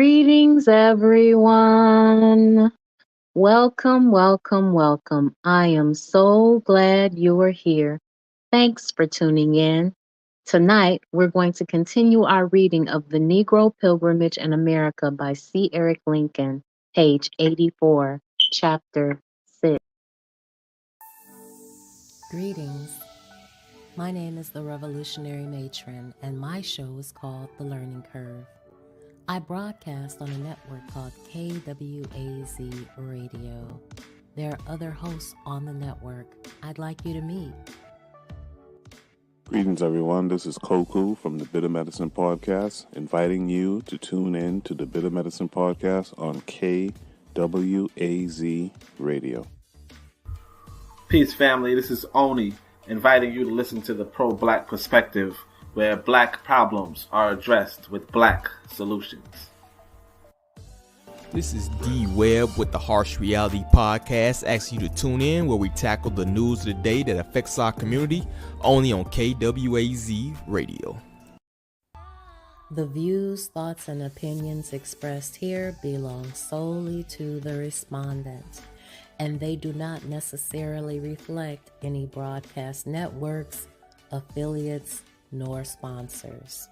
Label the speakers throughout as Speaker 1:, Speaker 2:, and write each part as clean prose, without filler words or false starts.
Speaker 1: Greetings, everyone. Welcome, welcome, welcome. I am so glad you are here. Thanks for tuning in. Tonight, we're going to continue our reading of The Negro Pilgrimage in America by C. Eric Lincoln, page 84, chapter 6.
Speaker 2: Greetings. My name is the Revolutionary Matron, and my show is called The Learning Curve. I broadcast on a network called KWAZ Radio. There are other hosts on the network I'd like you to meet.
Speaker 3: Greetings, everyone. This is Koku from the Bitter Medicine Podcast, inviting you to tune in to the Bitter Medicine Podcast on KWAZ Radio.
Speaker 4: Peace, family. This is Oni, inviting you to listen to the Pro-Black Perspective, where black problems are addressed with black solutions.
Speaker 5: This is D Webb with the Harsh Reality Podcast, asking you to tune in where we tackle the news of the day that affects our community, only on KWAZ Radio.
Speaker 2: The views, thoughts, and opinions expressed here belong solely to the respondent, and they do not necessarily reflect any broadcast networks, affiliates, nor sponsors.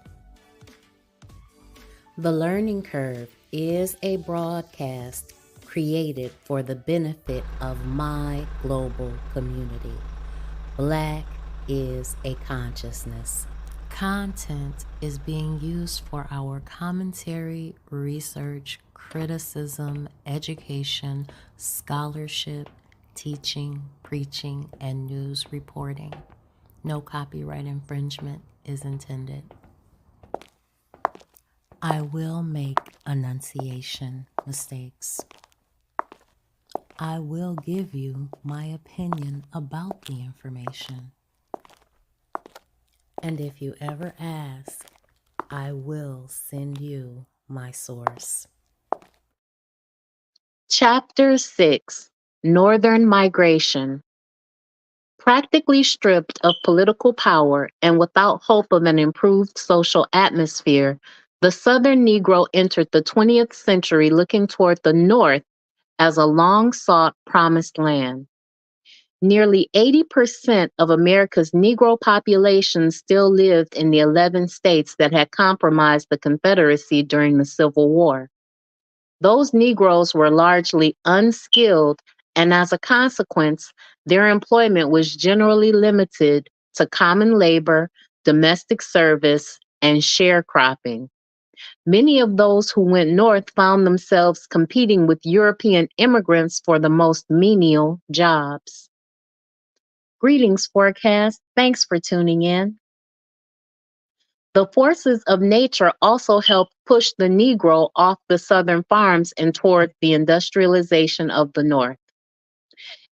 Speaker 2: The Learning Curve is a broadcast created for the benefit of my global community. Black is a consciousness. Content is being used for our commentary, research, criticism, education, scholarship, teaching, preaching, and news reporting. No copyright infringement is intended. I will make enunciation mistakes. I will give you my opinion about the information. And if you ever ask, I will send you my source.
Speaker 1: Chapter 6, Northern Migration. Practically stripped of political power and without hope of an improved social atmosphere, the Southern Negro entered the 20th century looking toward the North as a long-sought promised land. Nearly 80% of America's Negro population still lived in the 11 states that had compromised the Confederacy during the Civil War. Those Negroes were largely unskilled, and as a consequence, their employment was generally limited to common labor, domestic service, and sharecropping. Many of those who went north found themselves competing with European immigrants for the most menial jobs. Greetings, Forecast. Thanks for tuning in. The forces of nature also helped push the Negro off the southern farms and toward the industrialization of the North.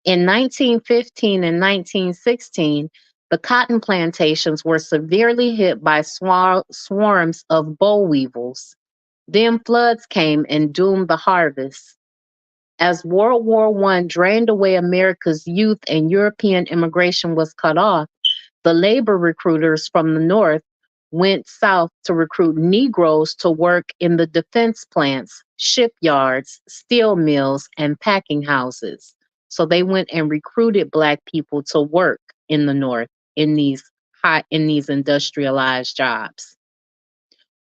Speaker 1: In 1915 and 1916, the cotton plantations were severely hit by swarms of boll weevils. Then floods came and doomed the harvest. As World War I drained away America's youth and European immigration was cut off, the labor recruiters from the North went south to recruit Negroes to work in the defense plants, shipyards, steel mills, and packing houses. So they went and recruited Black people to work in the North in these industrialized jobs.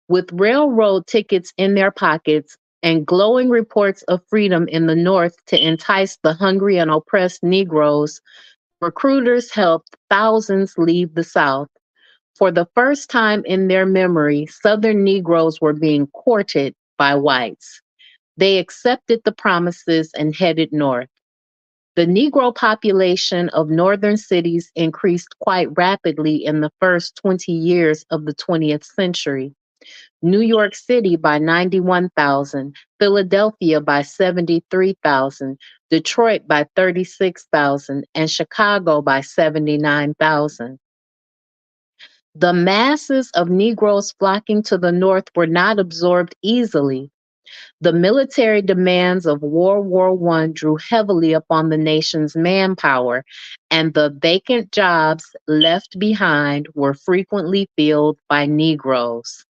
Speaker 1: With railroad tickets in their pockets and glowing reports of freedom in the North to entice the hungry and oppressed Negroes, recruiters helped thousands leave the South. For the first time in their memory, Southern Negroes were being courted by whites. They accepted the promises and headed north. The Negro population of northern cities increased quite rapidly in the first 20 years of the 20th century. New York City by 91,000, Philadelphia by 73,000, Detroit by 36,000, and Chicago by 79,000. The masses of Negroes flocking to the North were not absorbed easily. The military demands of World War I drew heavily upon the nation's manpower, and the vacant jobs left behind were frequently filled by Negroes.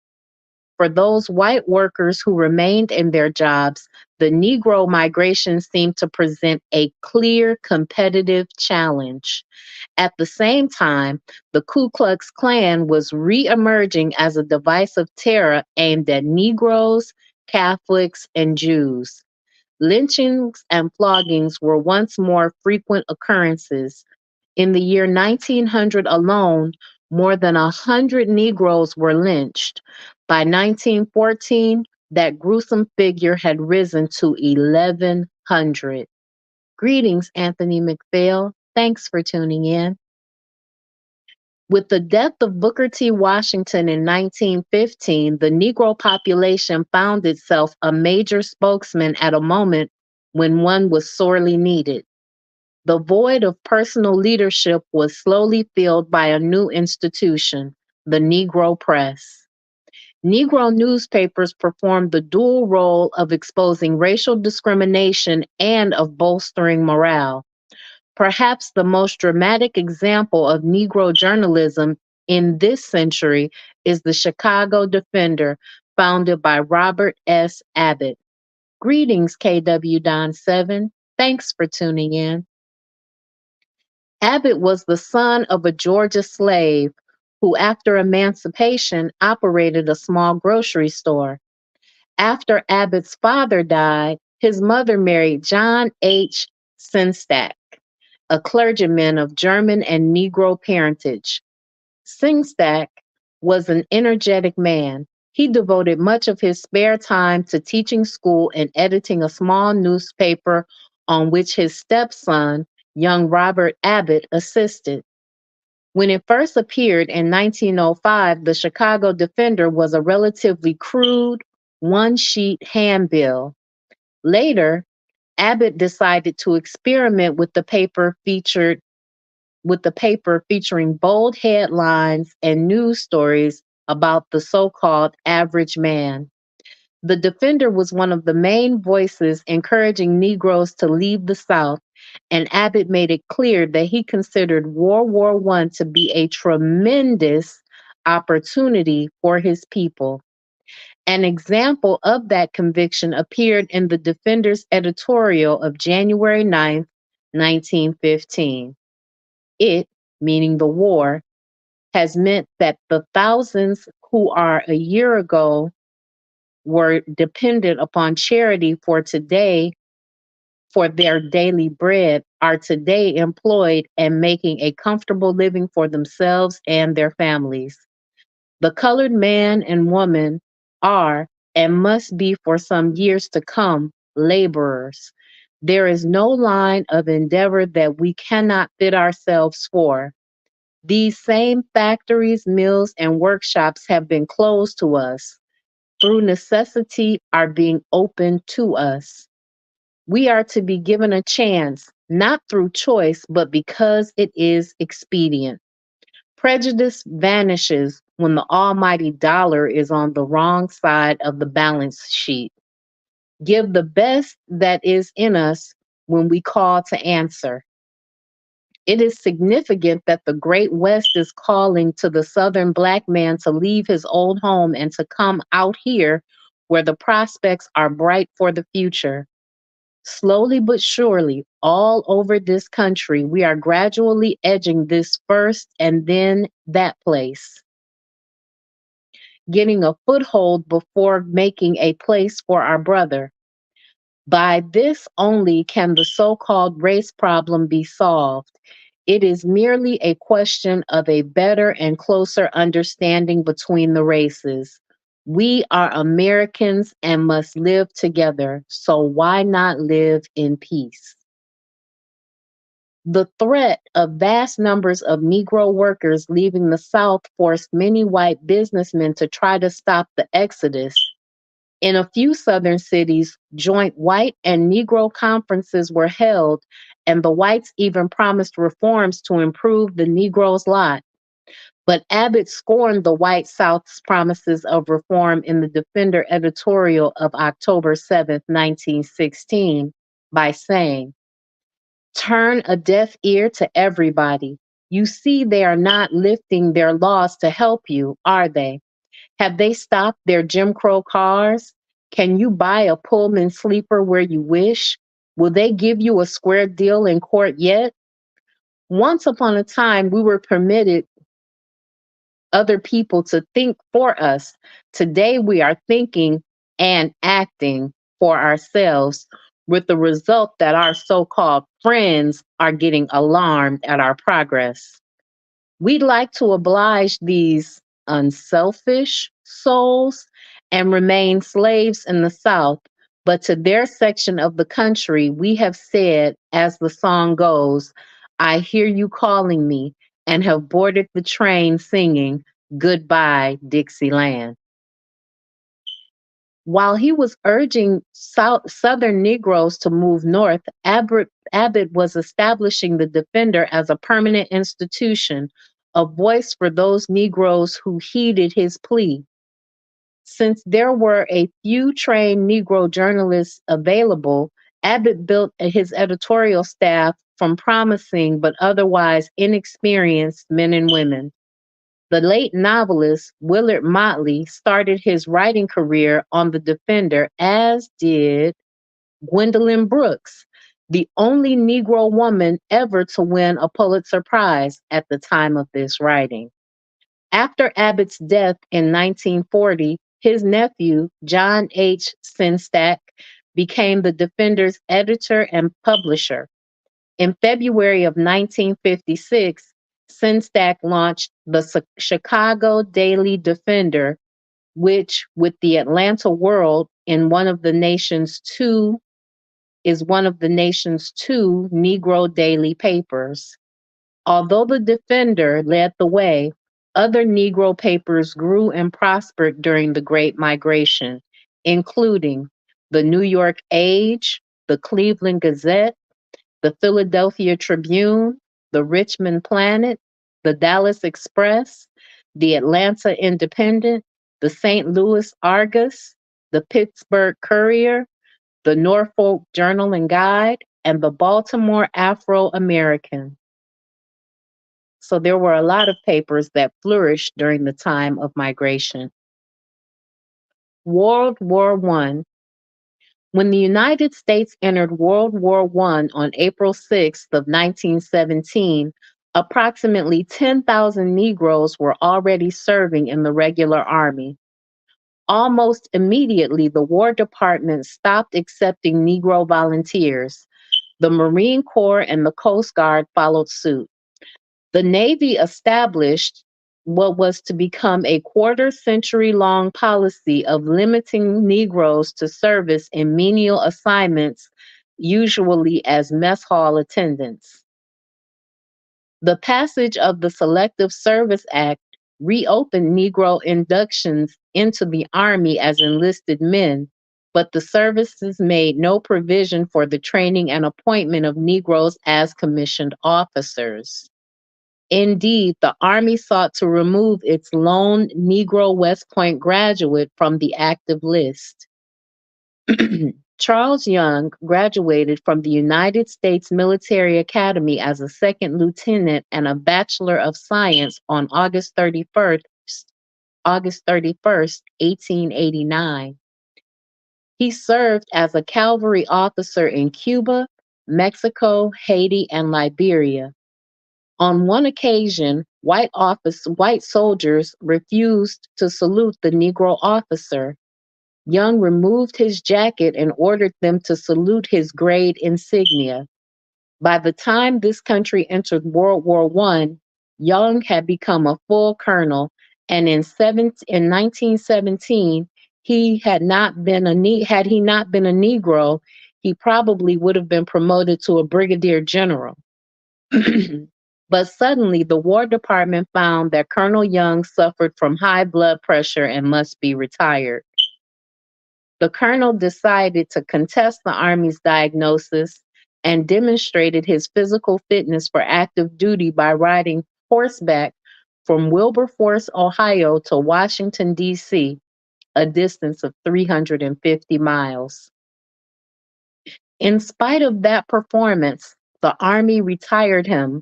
Speaker 1: For those white workers who remained in their jobs, the Negro migration seemed to present a clear competitive challenge. At the same time, the Ku Klux Klan was reemerging as a device of terror aimed at Negroes, Catholics, and Jews. Lynchings and floggings were once more frequent occurrences. In the year 1900 alone, more than 100 Negroes were lynched. By 1914, that gruesome figure had risen to 1,100. Greetings, Anthony McPhail. Thanks for tuning in. With the death of Booker T. Washington in 1915, the Negro population found itself a major spokesman at a moment when one was sorely needed. The void of personal leadership was slowly filled by a new institution, the Negro press. Negro newspapers performed the dual role of exposing racial discrimination and of bolstering morale. Perhaps the most dramatic example of Negro journalism in this century is the Chicago Defender, founded by Robert S. Abbott. Greetings, KW Don 7. Thanks for tuning in. Abbott was the son of a Georgia slave who, after emancipation, operated a small grocery store. After Abbott's father died, his mother married John H. Sengstack, a clergyman of German and Negro parentage. Sengstack was an energetic man. He devoted much of his spare time to teaching school and editing a small newspaper on which his stepson, young Robert Abbott, assisted. When it first appeared in 1905, the Chicago Defender was a relatively crude, one-sheet handbill. Later, Abbott decided to experiment with the paper featuring bold headlines and news stories about the so-called average man. The Defender was one of the main voices encouraging Negroes to leave the South, and Abbott made it clear that he considered World War I to be a tremendous opportunity for his people. An example of that conviction appeared in the Defender's editorial of January 9th, 1915. It, meaning the war, has meant that the thousands who are a year ago were dependent upon charity for their daily bread are today employed and making a comfortable living for themselves and their families. The colored man and woman are and must be for some years to come laborers. There is no line of endeavor that we cannot fit ourselves for. These same factories, mills, and workshops have been closed to us. Through necessity, are being opened to us. We are to be given a chance, not through choice, but because it is expedient. Prejudice vanishes when the almighty dollar is on the wrong side of the balance sheet. Give the best that is in us when we call to answer. It is significant that the Great West is calling to the Southern Black man to leave his old home and to come out here where the prospects are bright for the future. Slowly but surely, all over this country, we are gradually edging this first and then that place, getting a foothold before making a place for our brother. By this only can the so called race problem be solved. It is merely a question of a better and closer understanding between the races. We are Americans and must live together, so why not live in peace? The threat of vast numbers of Negro workers leaving the South forced many white businessmen to try to stop the exodus. In a few Southern cities, joint white and Negro conferences were held, and the whites even promised reforms to improve the Negro's lot. But Abbott scorned the white South's promises of reform in the Defender editorial of October 7th, 1916, by saying, "Turn a deaf ear to everybody. You see they are not lifting their laws to help you, are they? Have they stopped their Jim Crow cars? Can you buy a Pullman sleeper where you wish? Will they give you a square deal in court yet? Once upon a time, we were permitted other people to think for us. Today, we are thinking and acting for ourselves, with the result that our so called friends are getting alarmed at our progress. We'd like to oblige these unselfish souls and remain slaves in the South, but to their section of the country, we have said, as the song goes, I hear you calling me, and have boarded the train singing, Goodbye, Dixieland. While he was urging Southern Negroes to move north, Abbott was establishing the Defender as a permanent institution, a voice for those Negroes who heeded his plea. Since there were a few trained Negro journalists available, Abbott built his editorial staff from promising but otherwise inexperienced men and women. The late novelist Willard Motley started his writing career on The Defender, as did Gwendolyn Brooks, the only Negro woman ever to win a Pulitzer Prize at the time of this writing. After Abbott's death in 1940, his nephew, John H. Senstack, became the Defender's editor and publisher. In February of 1956, Senstack launched the Chicago Daily Defender, which, with the Atlanta World, is one of the nation's two Negro daily papers. Although the Defender led the way, other Negro papers grew and prospered during the Great Migration, including the New York Age, the Cleveland Gazette, the Philadelphia Tribune, the Richmond Planet, the Dallas Express, the Atlanta Independent, the St. Louis Argus, the Pittsburgh Courier, the Norfolk Journal and Guide, and the Baltimore Afro American. So there were a lot of papers that flourished during the time of migration. World War I. When the United States entered World War I on April 6th of 1917, approximately 10,000 Negroes were already serving in the regular army. Almost immediately, the War Department stopped accepting Negro volunteers. The Marine Corps and the Coast Guard followed suit. The Navy established what was to become a quarter-century-long policy of limiting Negroes to service in menial assignments, usually as mess hall attendants. The passage of the Selective Service Act reopened Negro inductions into the Army as enlisted men, but the services made no provision for the training and appointment of Negroes as commissioned officers. Indeed, the Army sought to remove its lone Negro West Point graduate from the active list. Charles Young graduated from the United States Military Academy as a second lieutenant and a Bachelor of Science on August 31st, 1889. He served as a cavalry officer in Cuba, Mexico, Haiti, and Liberia. On one occasion, white soldiers refused to salute the Negro officer. Young removed his jacket and ordered them to salute his grade insignia. By the time this country entered World War I, Young had become a full colonel, and in 1917, had he not been a Negro, he probably would have been promoted to a brigadier general. But suddenly, the War Department found that Colonel Young suffered from high blood pressure and must be retired. The colonel decided to contest the Army's diagnosis and demonstrated his physical fitness for active duty by riding horseback from Wilberforce, Ohio to Washington, D.C., a distance of 350 miles. In spite of that performance, the Army retired him.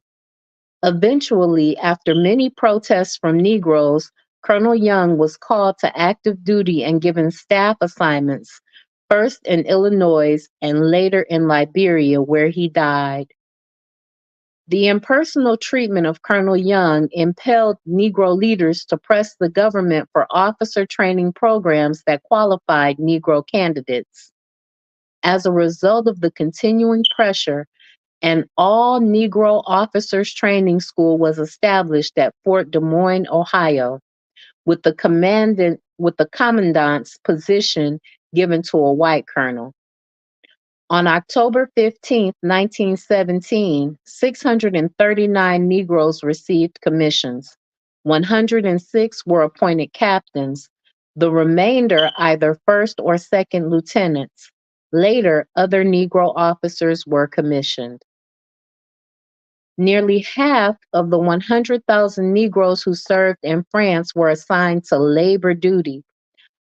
Speaker 1: Eventually, after many protests from Negroes, Colonel Young was called to active duty and given staff assignments, first in Illinois and later in Liberia, where he died. The impersonal treatment of Colonel Young impelled Negro leaders to press the government for officer training programs that qualified Negro candidates. As a result of the continuing pressure, an all Negro officers training school was established at Fort Des Moines, Ohio, with the commandant's position given to a white colonel. On October 15, 1917, 639 Negroes received commissions. 106 were appointed captains, the remainder either first or second lieutenants. Later, other Negro officers were commissioned. Nearly half of the 100,000 Negroes who served in France were assigned to labor duty,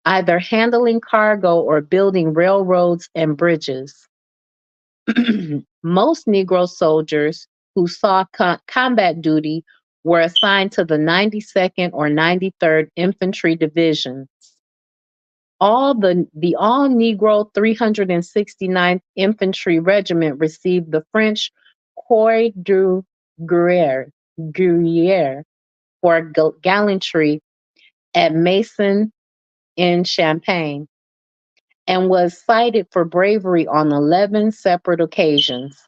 Speaker 1: either handling cargo or building railroads and bridges. Most Negro soldiers who saw combat duty were assigned to the 92nd or 93rd Infantry Divisions. The all Negro 369th Infantry Regiment received the French Croix de Guerre for gallantry at Mason in Champagne and was cited for bravery on 11 separate occasions.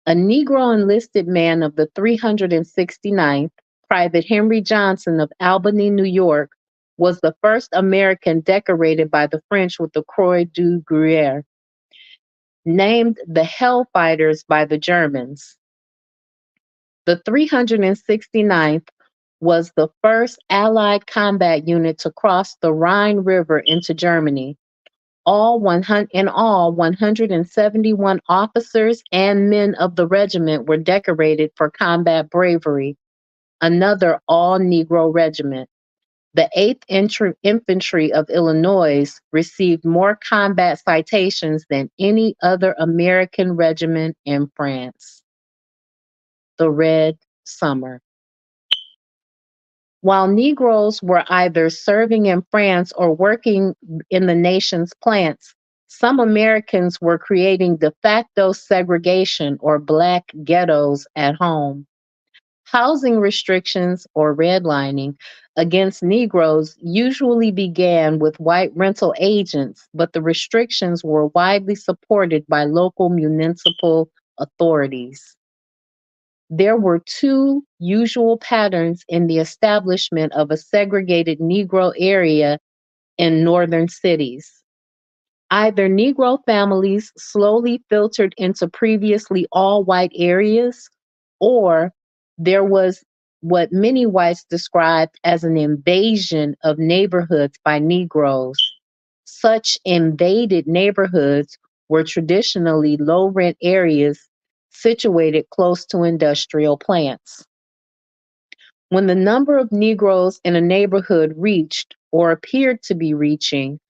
Speaker 1: A Negro enlisted man of the 369th, Private Henry Johnson of Albany, New York, was the first American decorated by the French with the Croix de Guerre, named the Hellfighters by the Germans. The 369th was the first Allied combat unit to cross the Rhine River into Germany. In all, 171 officers and men of the regiment were decorated for combat bravery, another all-Negro regiment. The 8th Infantry of Illinois received more combat citations than any other American regiment in France. The Red Summer. While Negroes were either serving in France or working in the nation's plants, some Americans were creating de facto segregation or black ghettos at home. Housing restrictions or redlining against Negroes usually began with white rental agents, but the restrictions were widely supported by local municipal authorities. There were two usual patterns in the establishment of a segregated Negro area in northern cities. Either Negro families slowly filtered into previously all white areas, or there was what many whites described as an invasion of neighborhoods by Negroes. Such invaded neighborhoods were traditionally low rent areas situated close to industrial plants. When the number of Negroes in a neighborhood reached, or appeared to be reaching,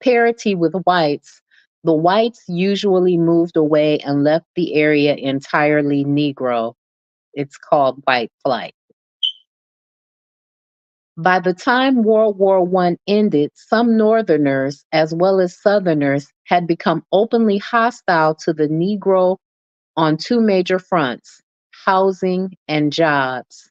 Speaker 1: parity with whites, the whites usually moved away and left the area entirely Negro. It's called white flight. By the time World War I ended, some Northerners, as well as Southerners, had become openly hostile to the Negro on two major fronts: housing and jobs.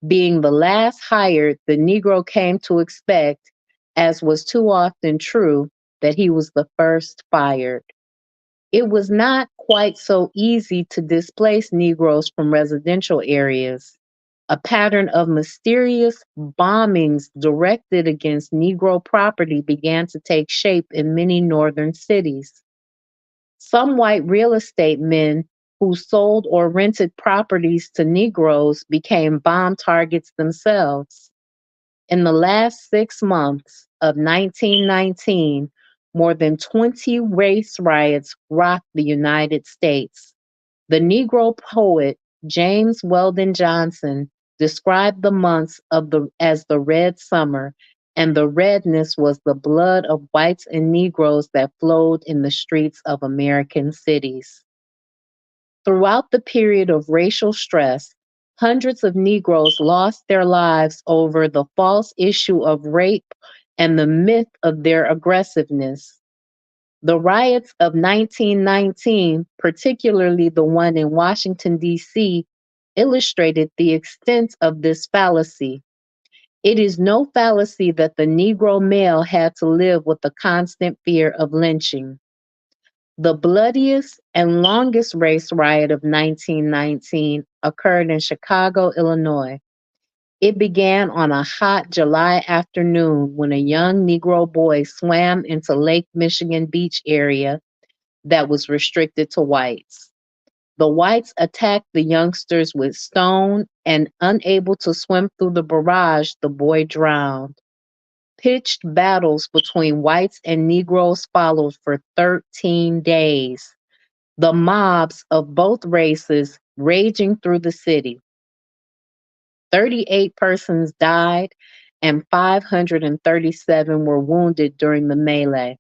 Speaker 1: Being the last hired, the Negro came to expect, as was too often true, that he was the first fired. It was not quite so easy to displace Negroes from residential areas. A pattern of mysterious bombings directed against Negro property began to take shape in many northern cities. Some white real estate men who sold or rented properties to Negroes became bomb targets themselves. In the last 6 months of 1919, more than 20 race riots rocked the United States. The Negro poet James Weldon Johnson described the months as the Red Summer, and the redness was the blood of whites and Negroes that flowed in the streets of American cities. Throughout the period of racial stress, Hundreds of Negroes lost their lives over the false issue of rape and the myth of their aggressiveness. The riots of 1919, particularly the one in Washington, D.C., illustrated the extent of this fallacy. It is no fallacy that the Negro male had to live with the constant fear of lynching. The bloodiest and longest race riot of 1919 occurred in Chicago, Illinois. It began on a hot July afternoon when a young Negro boy swam into Lake Michigan beach area that was restricted to whites. The whites attacked the youngsters with stone, and unable to swim through the barrage, the boy drowned. Pitched battles between whites and Negroes followed for 13 days. The mobs of both races raging through the city. 38 persons died and 537 were wounded during the melee.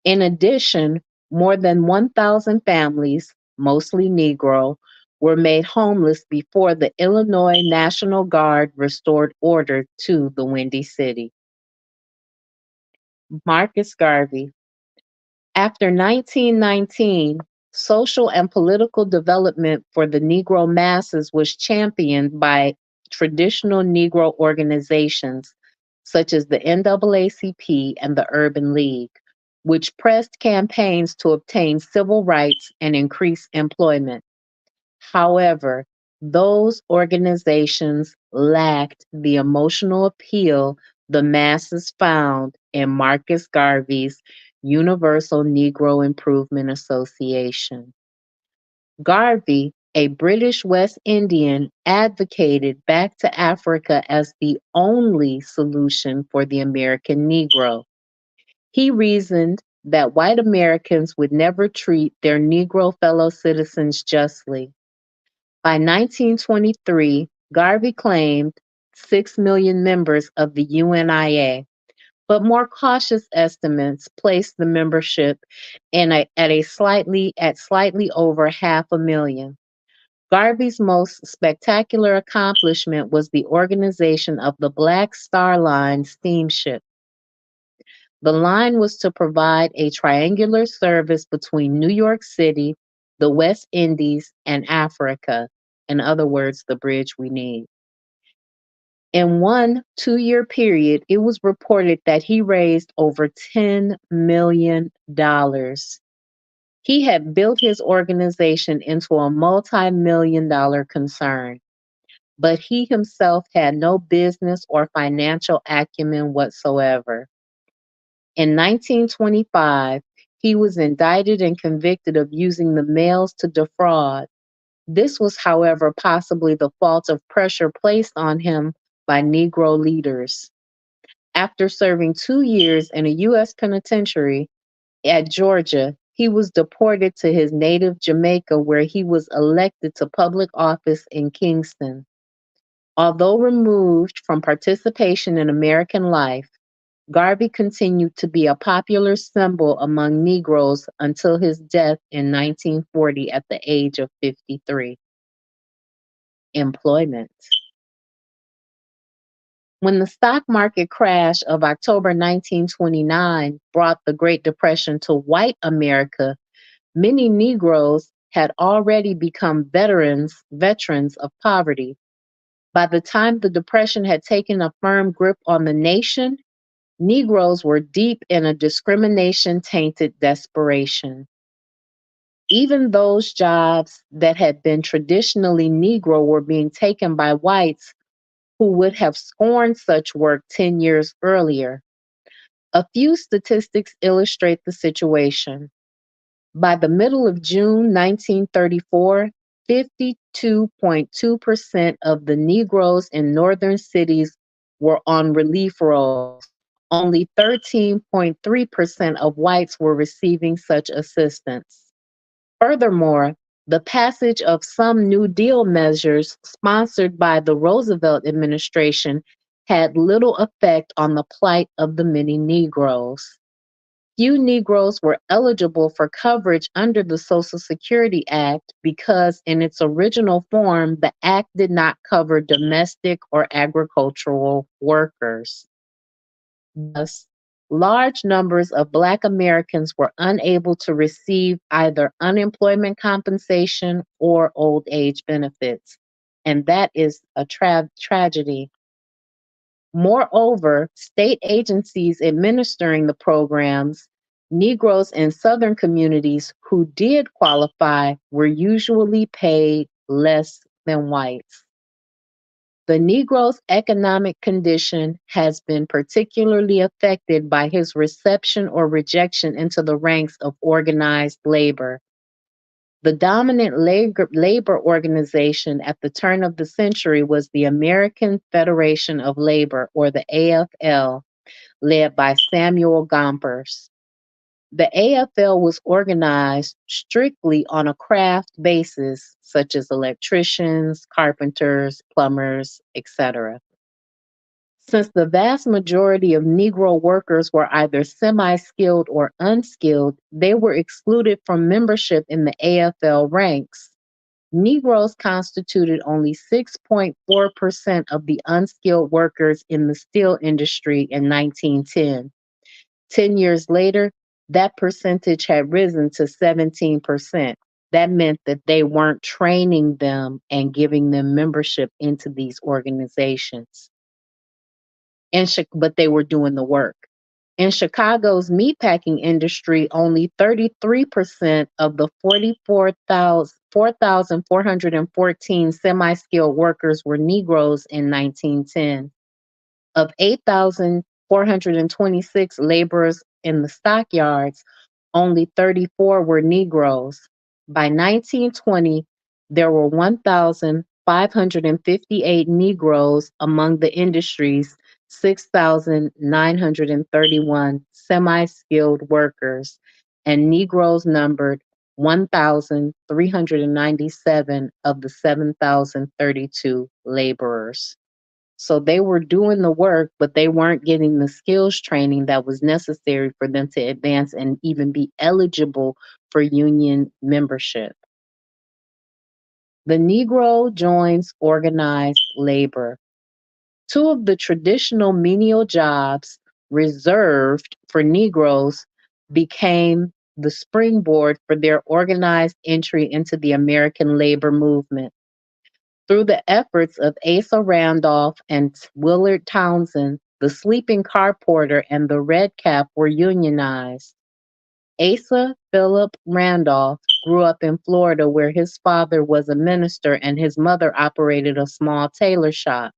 Speaker 1: In addition, more than 1,000 families, mostly Negro, were made homeless before the Illinois National Guard restored order to the Windy City. Marcus Garvey. After 1919, social and political development for the Negro masses was championed by traditional Negro organizations such as the NAACP and the Urban League, which pressed campaigns to obtain civil rights and increase employment. However, those organizations lacked the emotional appeal the masses found in Marcus Garvey's Universal Negro Improvement Association. Garvey, a British West Indian, advocated back to Africa as the only solution for the American Negro. He reasoned that white Americans would never treat their Negro fellow citizens justly. By 1923, Garvey claimed 6 million members of the UNIA, but more cautious estimates placed the membership at slightly over 500,000. Garvey's most spectacular accomplishment was the organization of the Black Star Line steamship. The line was to provide a triangular service between New York City, the West Indies, and Africa. In other words, the bridge we need. In one 2-year period, it was reported that he raised over $10 million. He had built his organization into a multi-million-dollar concern, but he himself had no business or financial acumen whatsoever. In 1925, he was indicted and convicted of using the mails to defraud. This was, however, possibly the fault of pressure placed on him by Negro leaders. After serving 2 years in a U.S. penitentiary at Georgia, he was deported to his native Jamaica, where he was elected to public office in Kingston. Although removed from participation in American life, Garvey continued to be a popular symbol among Negroes until his death in 1940 at the age of 53. Employment. When the stock market crash of October 1929 brought the Great Depression to white America, many Negroes had already become veterans of poverty. By the time the Depression had taken a firm grip on the nation, Negroes were deep in a discrimination-tainted desperation. Even those jobs that had been traditionally Negro were being taken by whites who would have scorned such work 10 years earlier. A few statistics illustrate the situation. By the middle of June 1934, 52.2% of the Negroes in northern cities were on relief rolls. Only 13.3% of whites were receiving such assistance. Furthermore, the passage of some New Deal measures sponsored by the Roosevelt administration had little effect on the plight of the many Negroes. Few Negroes were eligible for coverage under the Social Security Act because, in its original form, the act did not cover domestic or agricultural workers. Thus, large numbers of Black Americans were unable to receive either unemployment compensation or old age benefits. And that is a tragedy. Moreover, state agencies administering the programs, Negroes in Southern communities who did qualify were usually paid less than whites. The Negro's economic condition has been particularly affected by his reception or rejection into the ranks of organized labor. The dominant labor organization at the turn of the century was the American Federation of Labor, or the AFL, led by Samuel Gompers. The AFL was organized strictly on a craft basis, such as electricians, carpenters, plumbers, etc. Since the vast majority of Negro workers were either semi skilled or unskilled, they were excluded from membership in the AFL ranks. Negroes constituted only 6.4% of the unskilled workers in the steel industry in 1910. 10 years later, that percentage had risen to 17%. That meant that they weren't training them and giving them membership into these organizations. But they were doing the work. In Chicago's meatpacking industry, only 33% of the 4,414 semi skilled workers were Negroes in 1910. Of 8,426 laborers in the stockyards, only 34 were Negroes. By 1920, there were 1,558 Negroes among the industry's 6,931 semi skilled workers, and Negroes numbered 1,397 of the 7,032 laborers. So they were doing the work, but they weren't getting the skills training that was necessary for them to advance and even be eligible for union membership. The Negro joins organized labor. Two of the traditional menial jobs reserved for Negroes became the springboard for their organized entry into the American labor movement. Through the efforts of Asa Randolph and Willard Townsend, the sleeping car porter and the red cap were unionized. Asa Philip Randolph grew up in Florida, where his father was a minister and his mother operated a small tailor shop.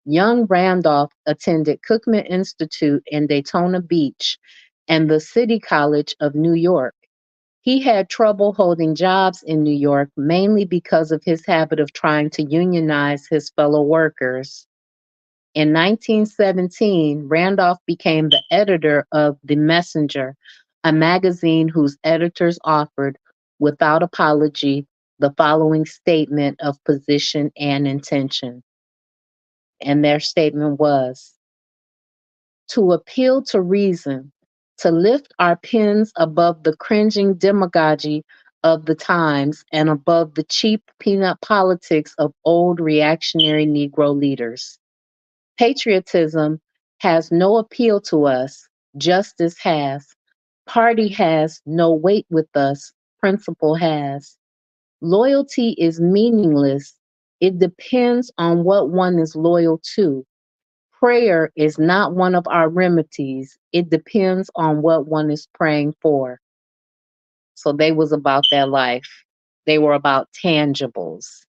Speaker 1: Young Randolph attended Cookman Institute in Daytona Beach and the City College of New York. He had trouble holding jobs in New York, mainly because of his habit of trying to unionize his fellow workers. In 1917, Randolph became the editor of The Messenger, a magazine whose editors offered, without apology, the following statement of position and intention. And their statement was: to appeal to reason, to lift our pens above the cringing demagogy of the times and above the cheap peanut politics of old reactionary Negro leaders. Patriotism has no appeal to us, justice has. Party has no weight with us, principle has. Loyalty is meaningless. It depends on what one is loyal to. Prayer is not one of our remedies. It depends on what one is praying for. So they was about that life. They were about tangibles.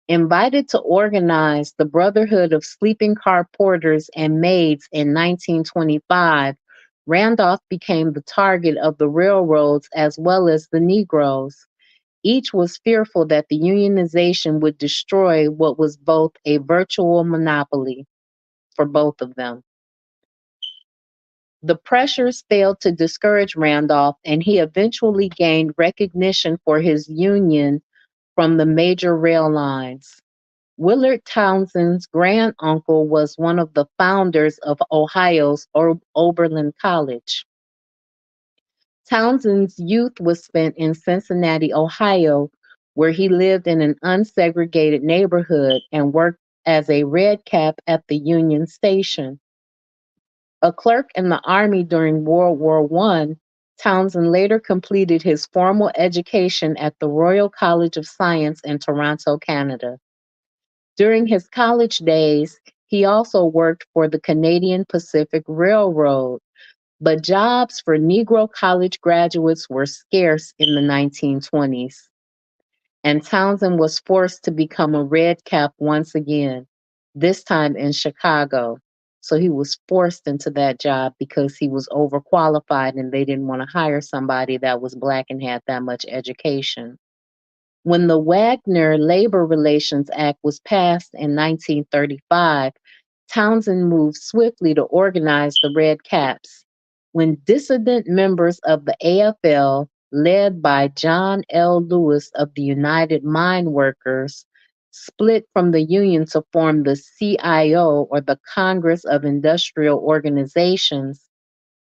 Speaker 1: Invited to organize the Brotherhood of Sleeping Car Porters and Maids in 1925, Randolph became the target of the railroads as well as the Negroes. Each was fearful that the unionization would destroy what was both a virtual monopoly for both of them. The pressures failed to discourage Randolph, and he eventually gained recognition for his union from the major rail lines. Willard Townsend's granduncle was one of the founders of Ohio's Oberlin College. Townsend's youth was spent in Cincinnati, Ohio, where he lived in an unsegregated neighborhood and worked as a red cap at the Union Station. A clerk in the Army during World War I, Townsend later completed his formal education at the Royal College of Science in Toronto, Canada. During his college days, he also worked for the Canadian Pacific Railroad, but jobs for Negro college graduates were scarce in the 1920s, and Townsend was forced to become a red cap once again, this time in Chicago. So he was forced into that job because he was overqualified and they didn't want to hire somebody that was black and had that much education. When the Wagner Labor Relations Act was passed in 1935, Townsend moved swiftly to organize the Red Caps. When dissident members of the AFL, led by John L. Lewis of the United Mine Workers, split from the Union to form the CIO, or the Congress of Industrial Organizations,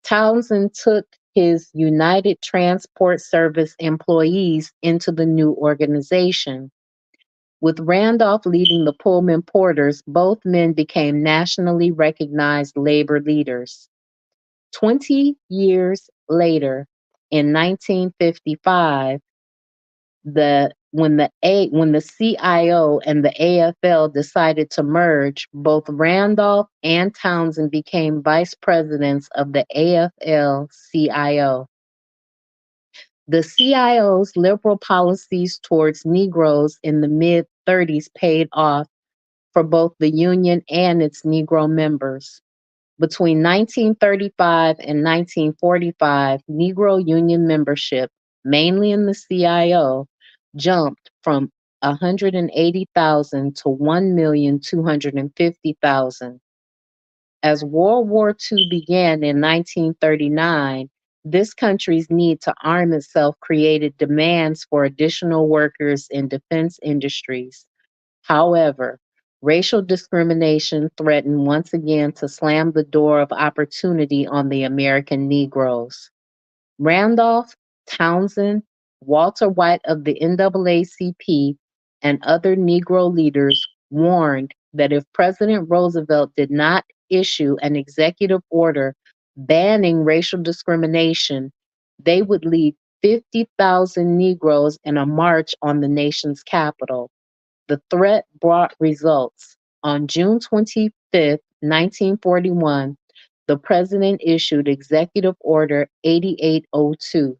Speaker 1: Townsend took his United Transport Service employees into the new organization. With Randolph leading the Pullman Porters, both men became nationally recognized labor leaders. 20 years later, in 1955, when the CIO and the AFL decided to merge, both Randolph and Townsend became vice presidents of the AFL-CIO. The CIO's liberal policies towards Negroes in the mid-30s paid off for both the union and its Negro members. Between 1935 and 1945, Negro union membership, mainly in the CIO, jumped from 180,000 to 1,250,000. As World War II began in 1939, this country's need to arm itself created demands for additional workers in defense industries. However, racial discrimination threatened once again to slam the door of opportunity on the American Negroes. Randolph, Townsend, Walter White of the NAACP, and other Negro leaders warned that if President Roosevelt did not issue an executive order banning racial discrimination, they would lead 50,000 Negroes in a march on the capital. The threat brought results. On June 25th, 1941, the president issued Executive Order 8802,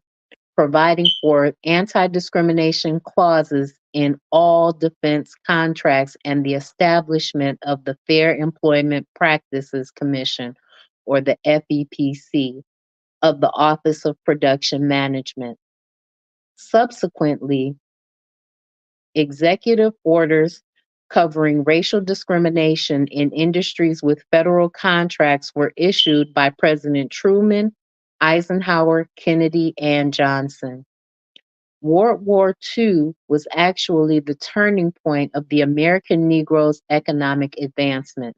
Speaker 1: providing for anti discrimination clauses in all defense contracts and the establishment of the Fair Employment Practices Commission, or the FEPC, of the Office of Production Management. Subsequently, executive orders covering racial discrimination in industries with federal contracts were issued by President Truman, Eisenhower, Kennedy, and Johnson. World War II was actually the turning point of the American Negro's economic advancement.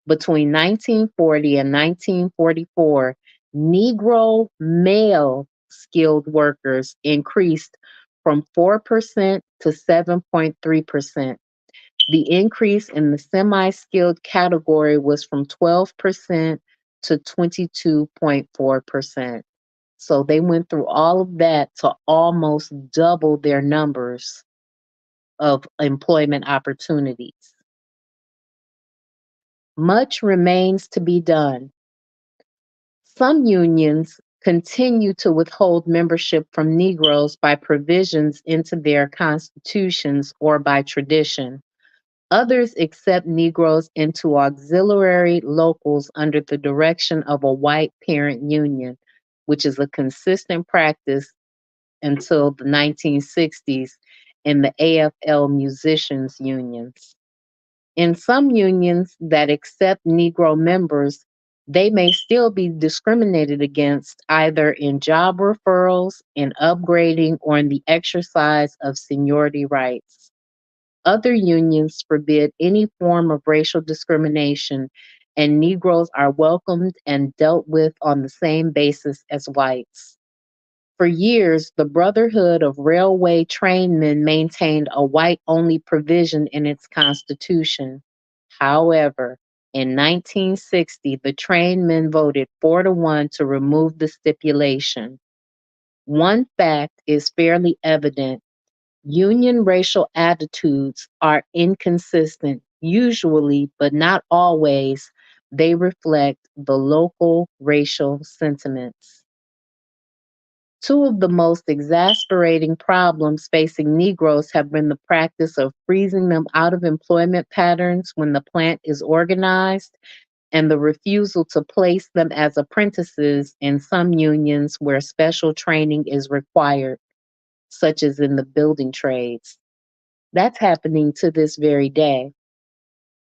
Speaker 1: Between 1940 and 1944, Negro male skilled workers increased from 4% to 7.3%. The increase in the semi skilled category was from 12% to 22.4%. So they went through all of that to almost double their numbers of employment opportunities. Much remains to be done. Some unions continue to withhold membership from Negroes by provisions into their constitutions or by tradition. Others accept Negroes into auxiliary locals under the direction of a white parent union, which is a consistent practice until the 1960s in the AFL musicians unions. In some unions that accept Negro members, they may still be discriminated against either in job referrals, in upgrading, or in the exercise of seniority rights. Other unions forbid any form of racial discrimination, and Negroes are welcomed and dealt with on the same basis as whites. For years, the Brotherhood of Railway Trainmen maintained a white only provision in its constitution. However, in 1960, the trainmen voted 4-1 to remove the stipulation. One fact is fairly evident: Union racial attitudes are inconsistent. Usually, but not always, they reflect the local racial sentiments. Two of the most exasperating problems facing Negroes have been the practice of freezing them out of employment patterns when the plant is organized, and the refusal to place them as apprentices in some unions where special training is required, such as in the building trades. That's happening to this very day.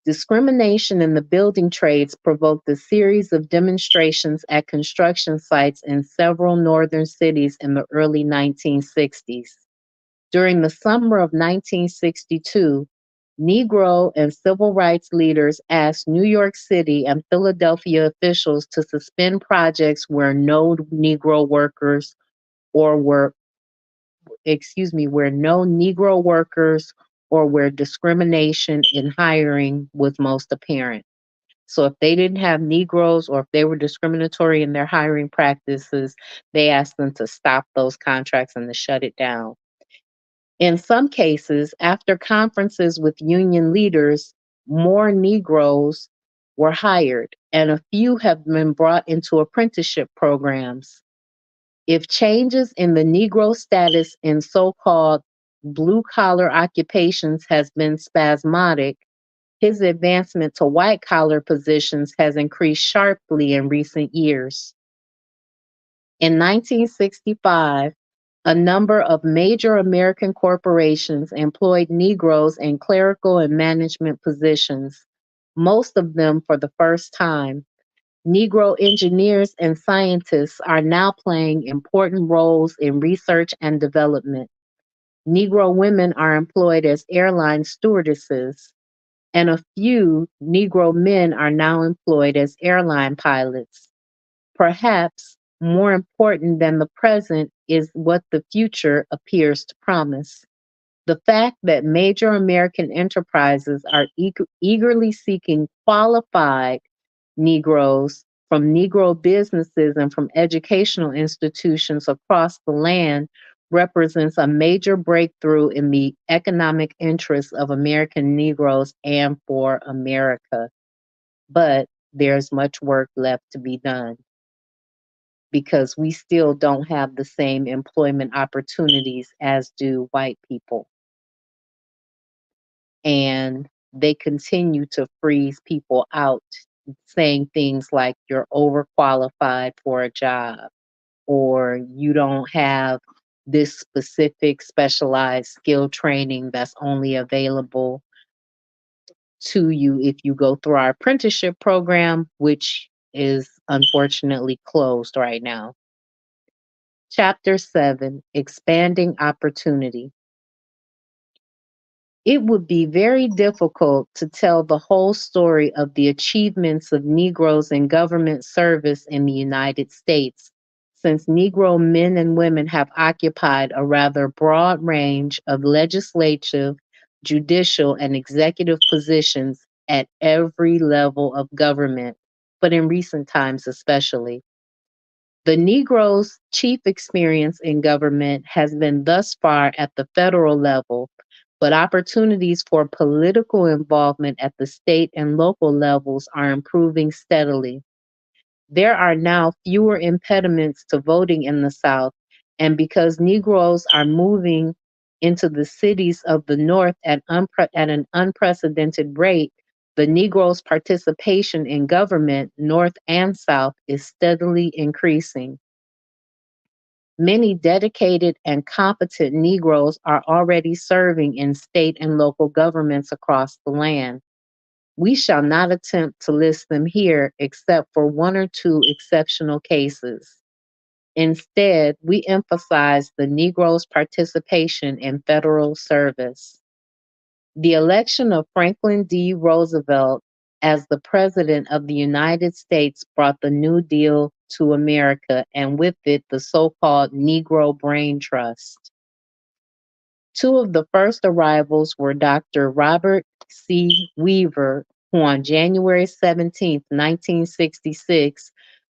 Speaker 1: Discrimination in the building trades provoked a series of demonstrations at construction sites in several northern cities in the early 1960s. During the summer of 1962, Negro and civil rights leaders asked New York City and Philadelphia officials to suspend projects where no Negro workers or were where no Negro workers or where discrimination in hiring was most apparent. So if they didn't have Negroes or if they were discriminatory in their hiring practices, they asked them to stop those contracts and to shut it down. In some cases, after conferences with union leaders, more Negroes were hired, and a few have been brought into apprenticeship programs. If changes in the Negro status in so-called blue-collar occupations has been spasmodic, his advancement to white-collar positions has increased sharply in recent years. In 1965, a number of major American corporations employed Negroes in clerical and management positions, most of them for the first time. Negro engineers and scientists are now playing important roles in research and development. Negro women are employed as airline stewardesses, and a few Negro men are now employed as airline pilots. Perhaps more important than the present is what the future appears to promise. The fact that major American enterprises are eagerly seeking qualified Negroes from Negro businesses and from educational institutions across the land represents a major breakthrough in the economic interests of American Negroes and for America. But there's much work left to be done because we still don't have the same employment opportunities as do white people. And they continue to freeze people out, saying things like you're overqualified for a job or you don't have this specific specialized skill training that's only available to you if you go through our apprenticeship program, which is unfortunately closed right now. Chapter 7: Expanding Opportunity. It would be very difficult to tell the whole story of the achievements of Negroes in government service in the United States, since Negro men and women have occupied a rather broad range of legislative, judicial, and executive positions at every level of government, but in recent times especially. The Negro's chief experience in government has been thus far at the federal level, but opportunities for political involvement at the state and local levels are improving steadily. There are now fewer impediments to voting in the South, and because Negroes are moving into the cities of the North at an unprecedented rate, the Negroes' participation in government, North and South, is steadily increasing. Many dedicated and competent Negroes are already serving in state and local governments across the land. We shall not attempt to list them here except for one or two exceptional cases. Instead, we emphasize the Negro's participation in federal service. The election of Franklin D. Roosevelt as the President of the United States brought the New Deal to America, and with it, the so called Negro Brain Trust. Two of the first arrivals were Dr. Robert C. Weaver, who on January 17, 1966,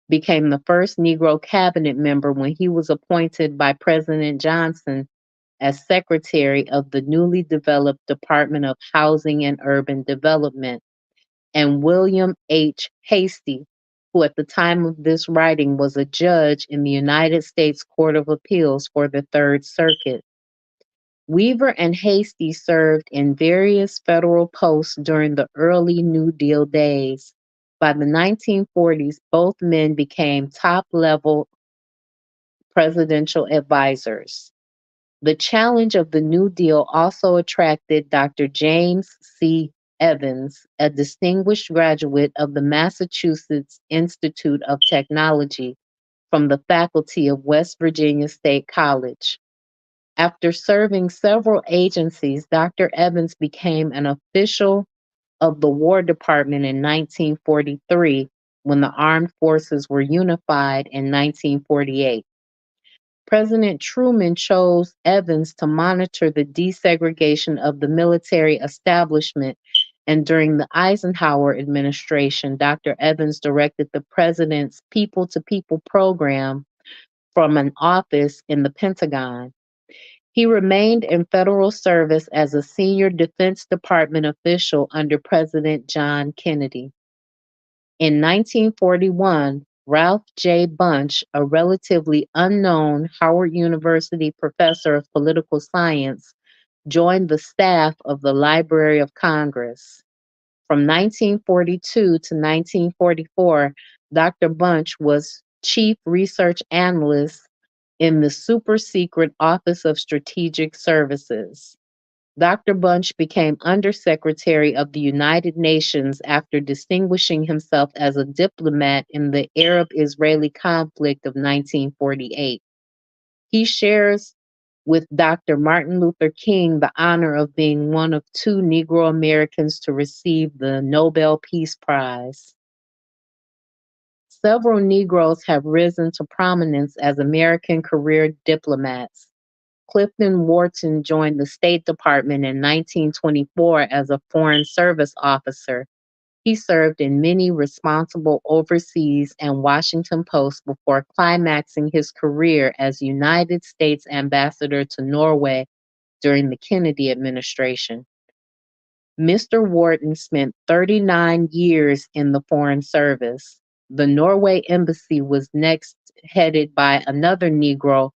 Speaker 1: became the first Negro cabinet member when he was appointed by President Johnson as Secretary of the newly developed Department of Housing and Urban Development, and William H. Hasty, who at the time of this writing was a judge in the United States Court of Appeals for the Third Circuit. Weaver and Hasty served in various federal posts during the early New Deal days. By the 1940s, both men became top level presidential advisors. The challenge of the New Deal also attracted Dr. James C. Evans, a distinguished graduate of the Massachusetts Institute of Technology from the faculty of West Virginia State College. After serving several agencies, Dr. Evans became an official of the War Department in 1943 when the armed forces were unified in 1948. President Truman chose Evans to monitor the desegregation of the military establishment, and during the Eisenhower administration, Dr. Evans directed the president's People to People program from an office in the Pentagon. He remained in federal service as a senior Defense Department official under President John Kennedy. In 1941, Ralph J. Bunche, a relatively unknown Howard University professor of political science, joined the staff of the Library of Congress. From 1942 to 1944, Dr. Bunche was chief research analyst in the super secret Office of Strategic Services. Dr. Bunche became Undersecretary of the United Nations after distinguishing himself as a diplomat in the Arab Israeli conflict of 1948. He shares with Dr. Martin Luther King the honor of being one of two Negro Americans to receive the Nobel Peace Prize. Several Negroes have risen to prominence as American career diplomats. Clifton Wharton joined the State Department in 1924 as a Foreign Service officer. He served in many responsible overseas and Washington posts before climaxing his career as United States Ambassador to Norway during the Kennedy administration. Mr. Wharton spent 39 years in the Foreign Service. The Norway embassy was next headed by another Negro,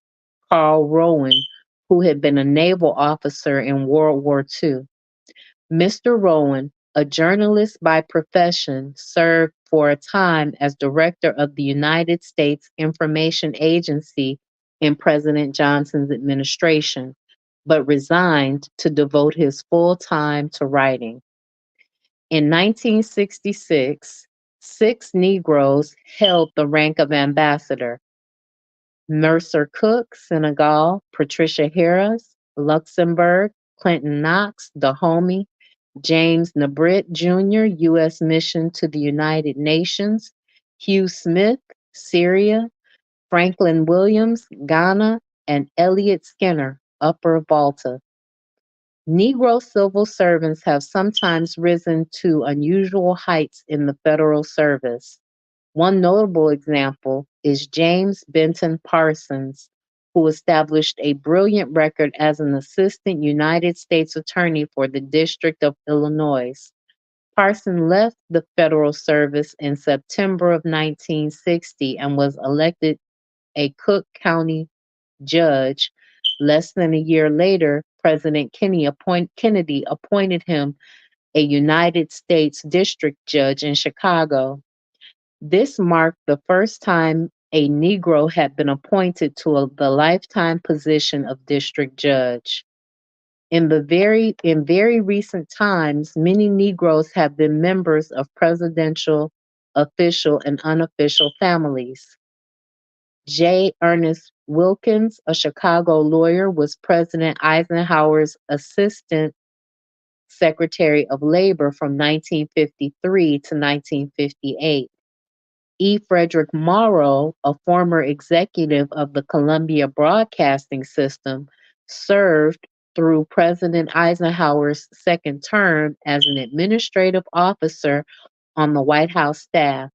Speaker 1: Carl Rowan, who had been a naval officer in World War II. Mr. Rowan, a journalist by profession, served for a time as director of the United States Information Agency in President Johnson's administration, but resigned to devote his full time to writing. In 1966, 6 Negroes held the rank of ambassador. Mercer Cook, Senegal; Patricia Harris, Luxembourg; Clinton Knox, Dahomey; James Nabrit Jr., U.S. Mission to the United Nations; Hugh Smith, Syria; Franklin Williams, Ghana; and Elliot Skinner, Upper Volta. Negro civil servants have sometimes risen to unusual heights in the federal service. One notable example is James Benton Parsons, who established a brilliant record as an assistant United States attorney for the District of Illinois. Parsons left the federal service in September of 1960 and was elected a Cook County judge. Less than a year later, President Kennedy appointed him a United States District Judge in Chicago. This marked the first time a Negro had been appointed to the lifetime position of District Judge. In very recent times, many Negroes have been members of presidential, official, and unofficial families. J. Ernest Wilkins, a Chicago lawyer, was President Eisenhower's Assistant Secretary of Labor from 1953 to 1958. E. Frederick Morrow, a former executive of the Columbia Broadcasting System, served through President Eisenhower's second term as an administrative officer on the White House staff.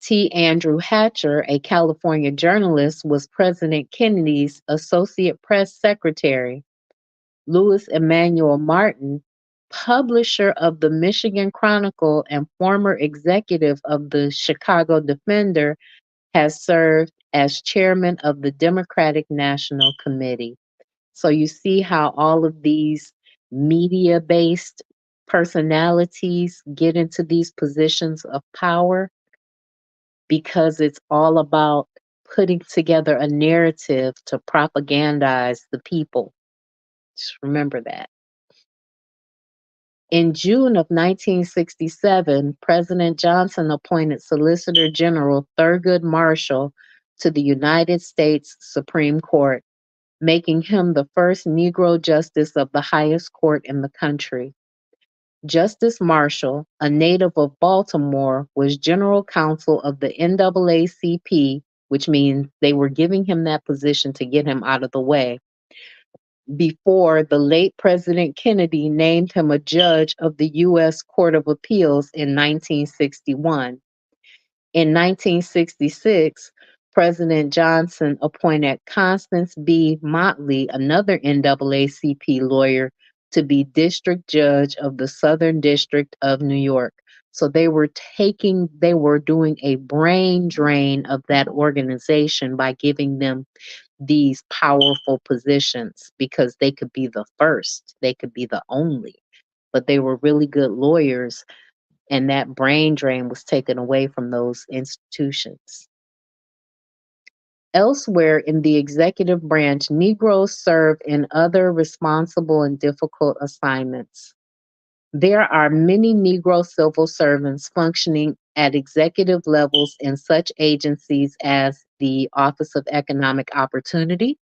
Speaker 1: T. Andrew Hatcher, a California journalist, was President Kennedy's associate press secretary. Louis Emmanuel Martin, publisher of the Michigan Chronicle and former executive of the Chicago Defender, has served as chairman of the Democratic National Committee. So you see how all of these media based personalities get into these positions of power because it's all about putting together a narrative to propagandize the people. Just remember that. In June of 1967, President Johnson appointed Solicitor General Thurgood Marshall to the United States Supreme Court, making him the first Negro justice of the highest court in the country. Justice Marshall, a native of Baltimore, was general counsel of the NAACP, which means they were giving him that position to get him out of the way, before the late President Kennedy named him a judge of the U.S. Court of Appeals in 1961. In 1966, President Johnson appointed Constance B. Motley, another NAACP lawyer, to be district judge of the Southern District of New York. So they were doing a brain drain of that organization by giving them these powerful positions because they could be the first, they could be the only, but they were really good lawyers, and that brain drain was taken away from those institutions. Elsewhere in the executive branch, Negroes serve in other responsible and difficult assignments. There are many Negro civil servants functioning at executive levels in such agencies as the Office of Economic Opportunity,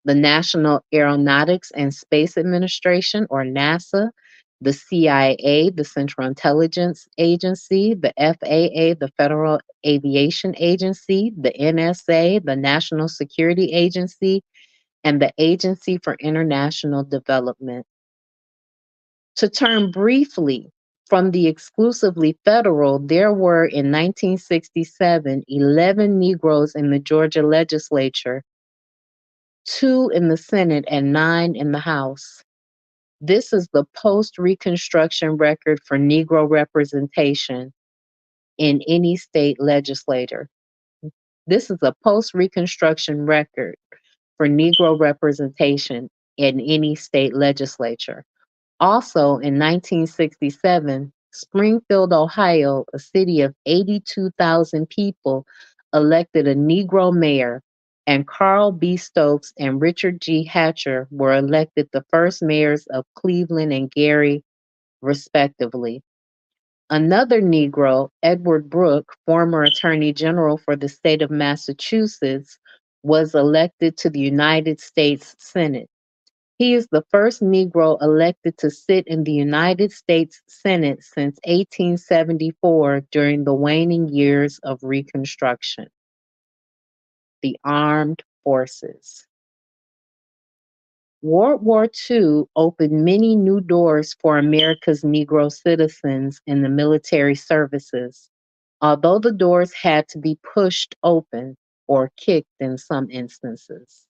Speaker 1: the National Aeronautics and Space Administration, or NASA, the CIA, the Central Intelligence Agency, the FAA, the Federal Aviation Agency, the NSA, the National Security Agency, and the Agency for International Development. To turn briefly from the exclusively federal, there were in 1967 11 Negroes in the Georgia legislature, 2 in the Senate, and 9 in the House. This is the post-Reconstruction record for Negro representation in any state legislature. This is a post-Reconstruction record for Negro representation in any state legislature. Also, in 1967, Springfield, Ohio, a city of 82,000 people, elected a Negro mayor, and Carl B. Stokes and Richard G. Hatcher were elected the first mayors of Cleveland and Gary, respectively. Another Negro, Edward Brooke, former Attorney General for the state of Massachusetts, was elected to the United States Senate. He is the first Negro elected to sit in the United States Senate since 1874 during the waning years of Reconstruction. The Armed Forces. World War II opened many new doors for America's Negro citizens in the military services, although the doors had to be pushed open or kicked in some instances.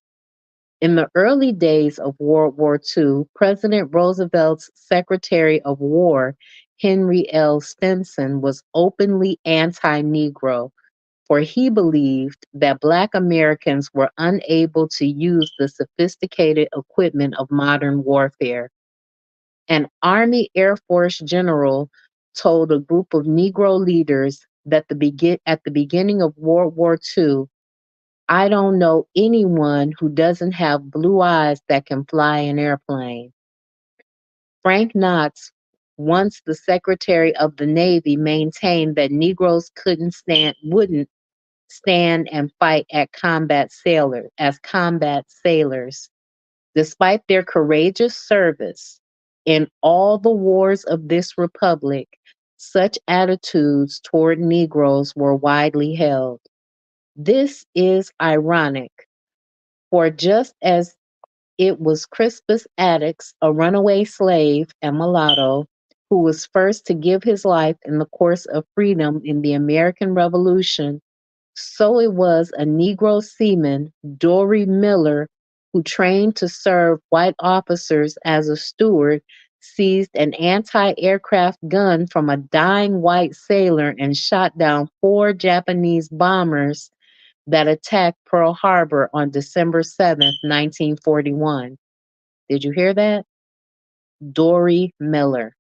Speaker 1: In the early days of World War II, President Roosevelt's Secretary of War, Henry L. Stimson, was openly anti-Negro, for he believed that Black Americans were unable to use the sophisticated equipment of modern warfare. An Army Air Force general told a group of Negro leaders that at the beginning of World War II, "I don't know anyone who doesn't have blue eyes that can fly an airplane." Frank Knox, once the Secretary of the Navy, maintained that Negroes wouldn't stand and fight as combat sailors. Despite their courageous service in all the wars of this republic, Such attitudes toward Negroes were widely held. This is ironic, for just as it was Crispus Attucks, a runaway slave and mulatto, who was first to give his life in the course of freedom in the American Revolution, so it was a Negro seaman, Dory Miller, who trained to serve white officers as a steward, seized an anti aircraft gun from a dying white sailor and shot down 4 Japanese bombers that attacked Pearl Harbor on December 7th, 1941. Did you hear that? Dory Miller.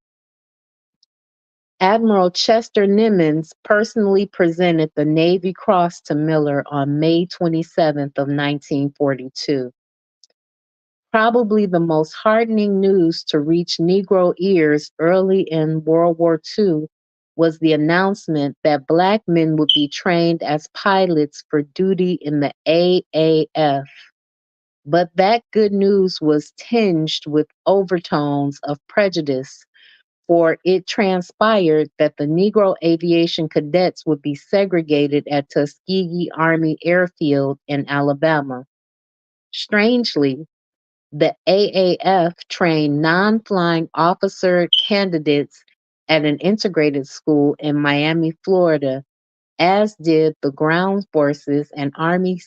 Speaker 1: Admiral Chester Nimitz personally presented the Navy Cross to Miller on May 27th of 1942. Probably the most heartening news to reach Negro ears early in World War II was the announcement that Black men would be trained as pilots for duty in the AAF. But that good news was tinged with overtones of prejudice, for it transpired that the Negro aviation cadets would be segregated at Tuskegee Army Airfield in Alabama. Strangely, the AAF trained non flying officer candidates at an integrated school in Miami, Florida, as did the ground forces and Army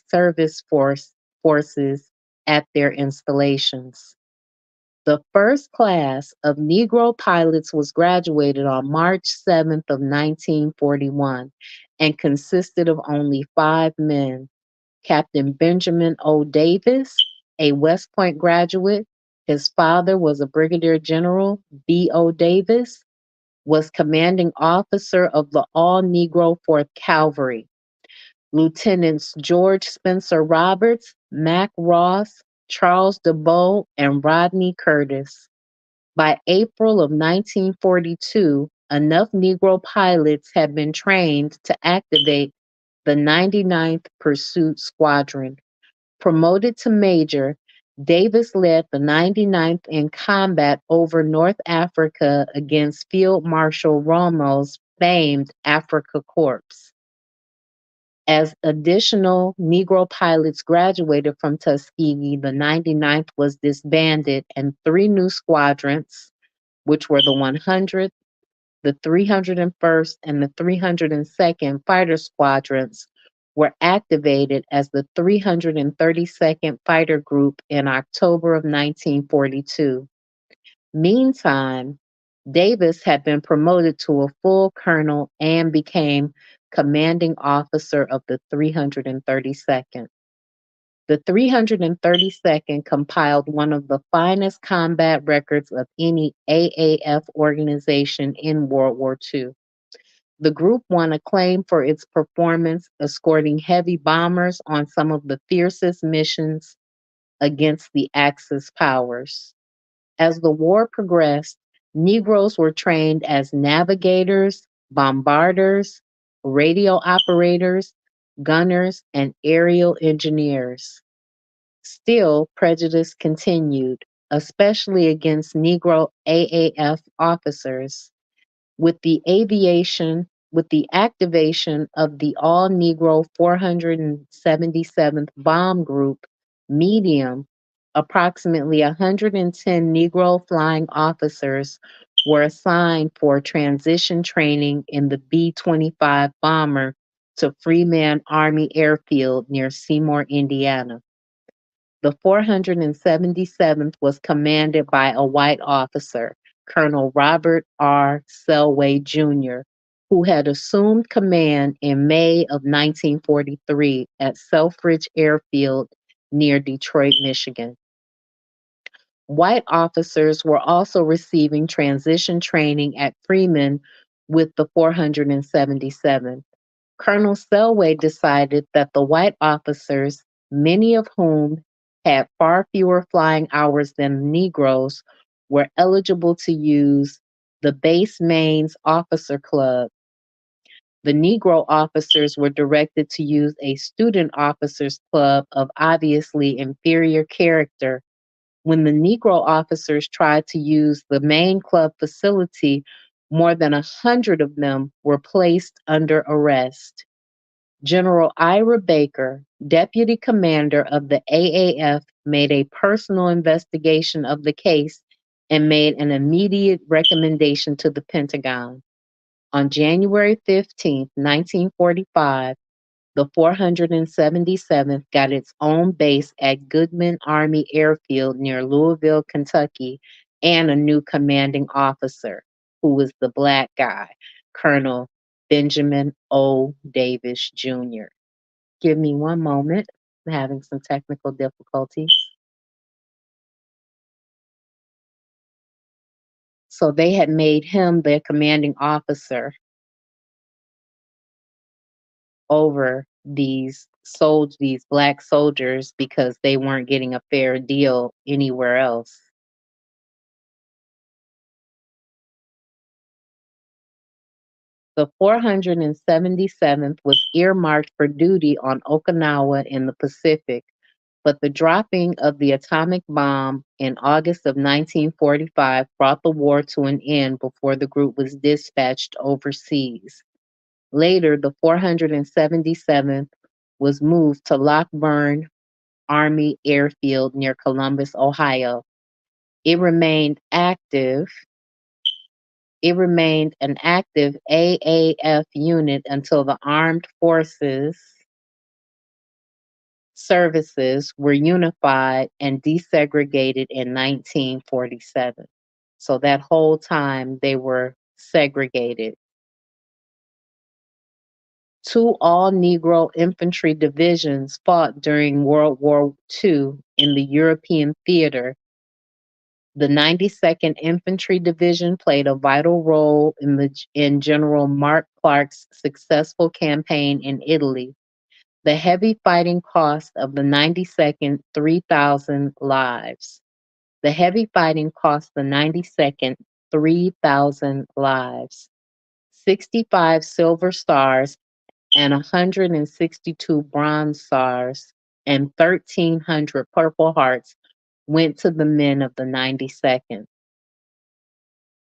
Speaker 1: forces at their installations. The first class of Negro pilots was graduated on March 7th of 1941 and consisted of only 5 men. Captain Benjamin O. Davis, a West Point graduate, his father was a Brigadier General B.O. Davis, was commanding officer of the all-Negro 4th Cavalry. Lieutenants George Spencer Roberts, Mac Ross, Charles DeBow, and Rodney Curtis. By April of 1942, enough Negro pilots had been trained to activate the 99th Pursuit Squadron. Promoted to major, Davis led the 99th in combat over North Africa against Field Marshal Romel's famed Afrika Korps. As additional Negro pilots graduated from Tuskegee, the 99th was disbanded and 3 new squadrons, which were the 100th, the 301st, and the 302nd Fighter Squadrons, were activated as the 332nd Fighter Group in October of 1942. Meantime, Davis had been promoted to a full colonel and became commanding officer of the 332nd. The 332nd compiled one of the finest combat records of any AAF organization in World War II. The group won acclaim for its performance escorting heavy bombers on some of the fiercest missions against the Axis powers. As the war progressed, Negroes were trained as navigators, bombarders, radio operators, gunners, and aerial engineers. Still, prejudice continued, especially against Negro AAF officers. With the activation of the all-Negro 477th Bomb Group, Medium, approximately 110 Negro flying officers were assigned for transition training in the B-25 bomber to Freeman Army Airfield near Seymour, Indiana. The 477th was commanded by a white officer, Colonel Robert R. Selway, Jr., who had assumed command in May of 1943 at Selfridge Airfield near Detroit, Michigan. White officers were also receiving transition training at Freeman with the 477th. Colonel Selway decided that the white officers, many of whom had far fewer flying hours than Negroes, were eligible to use the Base Mains Officer Club. The Negro officers were directed to use a student officers club of obviously inferior character. When the Negro officers tried to use the main club facility, More than 100 of them were placed under arrest. General Ira Baker, deputy commander of the AAF, made a personal investigation of the case and made an immediate recommendation to the Pentagon. On January 15, 1945, the 477th got its own base at Goodman Army Airfield near Louisville, Kentucky, and a new commanding officer, who was the black guy, Colonel Benjamin O. Davis Jr. Give me one moment. I'm having some technical difficulties. So they had made him their commanding officer over these black soldiers because they weren't getting a fair deal anywhere else. The 477th was earmarked for duty on Okinawa in the Pacific, but the dropping of the atomic bomb in August of 1945 brought the war to an end before the group was dispatched overseas. Later, the 477th was moved to Lockburn Army Airfield near Columbus, Ohio. It remained active. It remained an active AAF unit until the Armed Forces services were unified and desegregated in 1947. So that whole time they were segregated. Two all Negro infantry divisions fought during World War II in the European theater. The 92nd Infantry Division played a vital role in General Mark Clark's successful campaign in Italy. The heavy fighting cost of the 92nd 3,000 lives. The heavy fighting cost the 92nd 3,000 lives. 65 Silver Stars and 162 Bronze Stars and 1,300 Purple Hearts went to the men of the 92nd.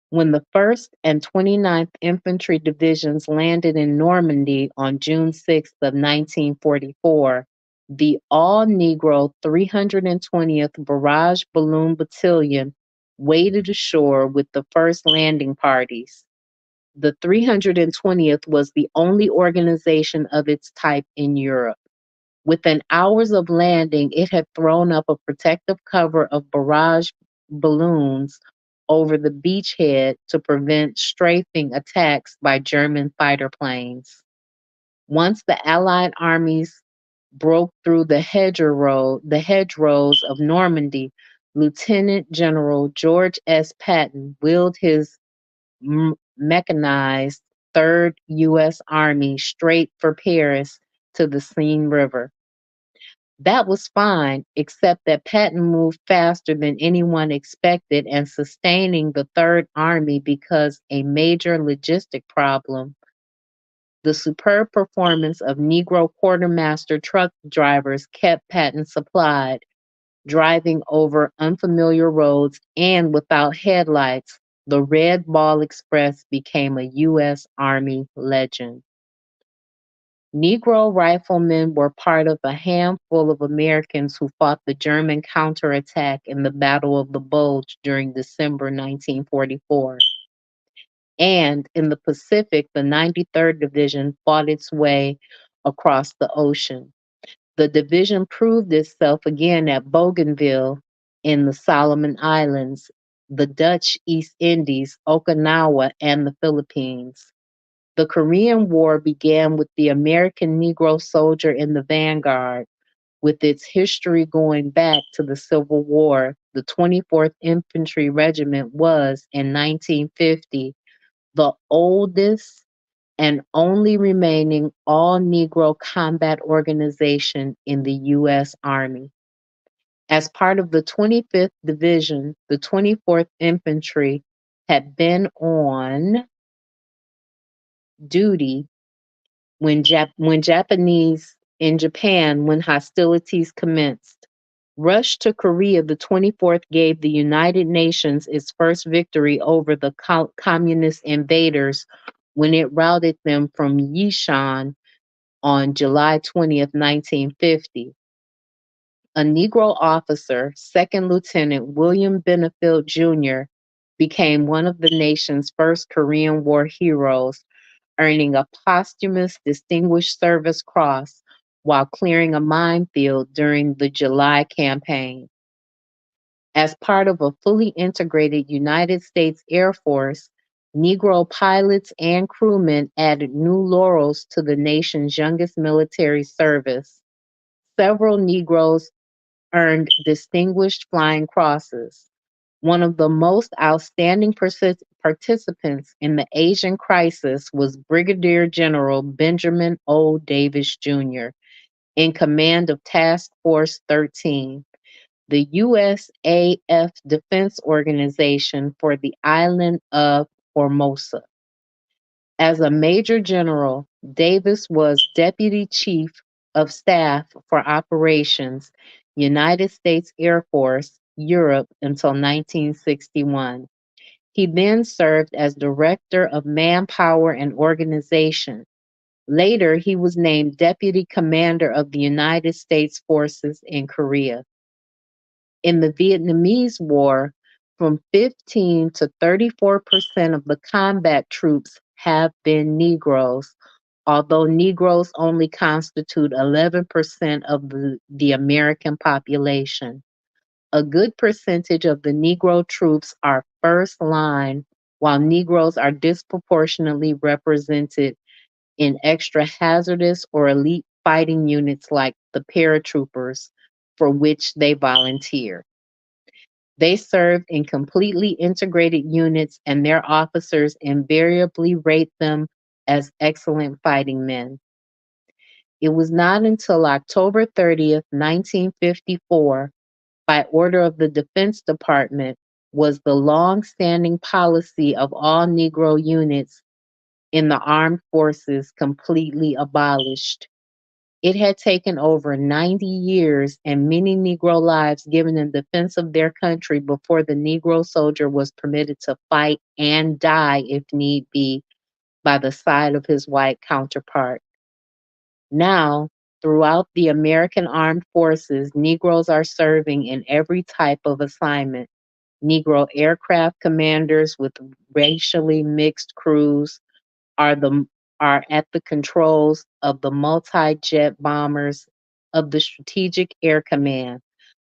Speaker 1: When the 1st and 29th Infantry Divisions landed in Normandy on June 6th of 1944, the all-Negro 320th Barrage Balloon Battalion waded ashore with the first landing parties. The 320th was the only organization of its type in Europe. Within hours of landing, it had thrown up a protective cover of barrage balloons over the beachhead to prevent strafing attacks by German fighter planes. Once the Allied armies broke through the hedgerows of Normandy, Lieutenant General George S. Patton wheeled his mechanized 3rd U.S. Army straight for Paris to the Seine River. That was fine, except that Patton moved faster than anyone expected and sustaining the Third Army because a major logistic problem. The superb performance of Negro quartermaster truck drivers kept Patton supplied, driving over unfamiliar roads and without headlights. The Red Ball Express became a U.S. Army legend. Negro riflemen were part of a handful of Americans who fought the German counterattack in the Battle of the Bulge during December 1944. And in the Pacific, the 93rd Division fought its way across the ocean. The division proved itself again at Bougainville in the Solomon Islands, the Dutch East Indies, Okinawa, and the Philippines. The Korean War began with the American Negro soldier in the vanguard. With its history going back to the Civil War, the 24th Infantry Regiment was, in 1950, the oldest and only remaining all-Negro combat organization in the U.S. Army. As part of the 25th Division, the 24th Infantry had been on duty when Japanese in Japan when hostilities commenced. Rush to Korea the 24th gave the United Nations its first victory over the communist invaders when it routed them from Yishan on July 20th, 1950. A Negro officer, Second Lieutenant William Benefield Jr., became one of the nation's first Korean War heroes, earning a posthumous Distinguished Service Cross while clearing a minefield during the July campaign. As part of a fully integrated United States Air Force, Negro pilots and crewmen added new laurels to the nation's youngest military service. Several Negroes earned Distinguished Flying Crosses. One of the most outstanding participants in the Asian crisis was Brigadier General Benjamin O. Davis Jr., in command of Task Force 13, the USAF Defense Organization for the island of Formosa. As a Major General, Davis was Deputy Chief of Staff for Operations, United States Air Force, Europe until 1961. He then served as Director of Manpower and Organization. Later, he was named Deputy Commander of the United States Forces in Korea. In the Vietnamese War, from 15 to 34% of the combat troops have been Negroes, although Negroes only constitute 11% of the American population. A good percentage of the Negro troops are first line, while Negroes are disproportionately represented in extra hazardous or elite fighting units like the paratroopers, for which they volunteer. They served in completely integrated units, and their officers invariably rate them as excellent fighting men. It was not until October 30th, 1954, by order of the Defense Department, was the long-standing policy of all Negro units in the armed forces completely abolished. It had taken over 90 years and many Negro lives given in defense of their country before the Negro soldier was permitted to fight and die, if need be, by the side of his white counterpart. Now, throughout the American armed forces, Negroes are serving in every type of assignment. Negro aircraft commanders with racially mixed crews are the are at the controls of the multi-jet bombers of the Strategic Air Command.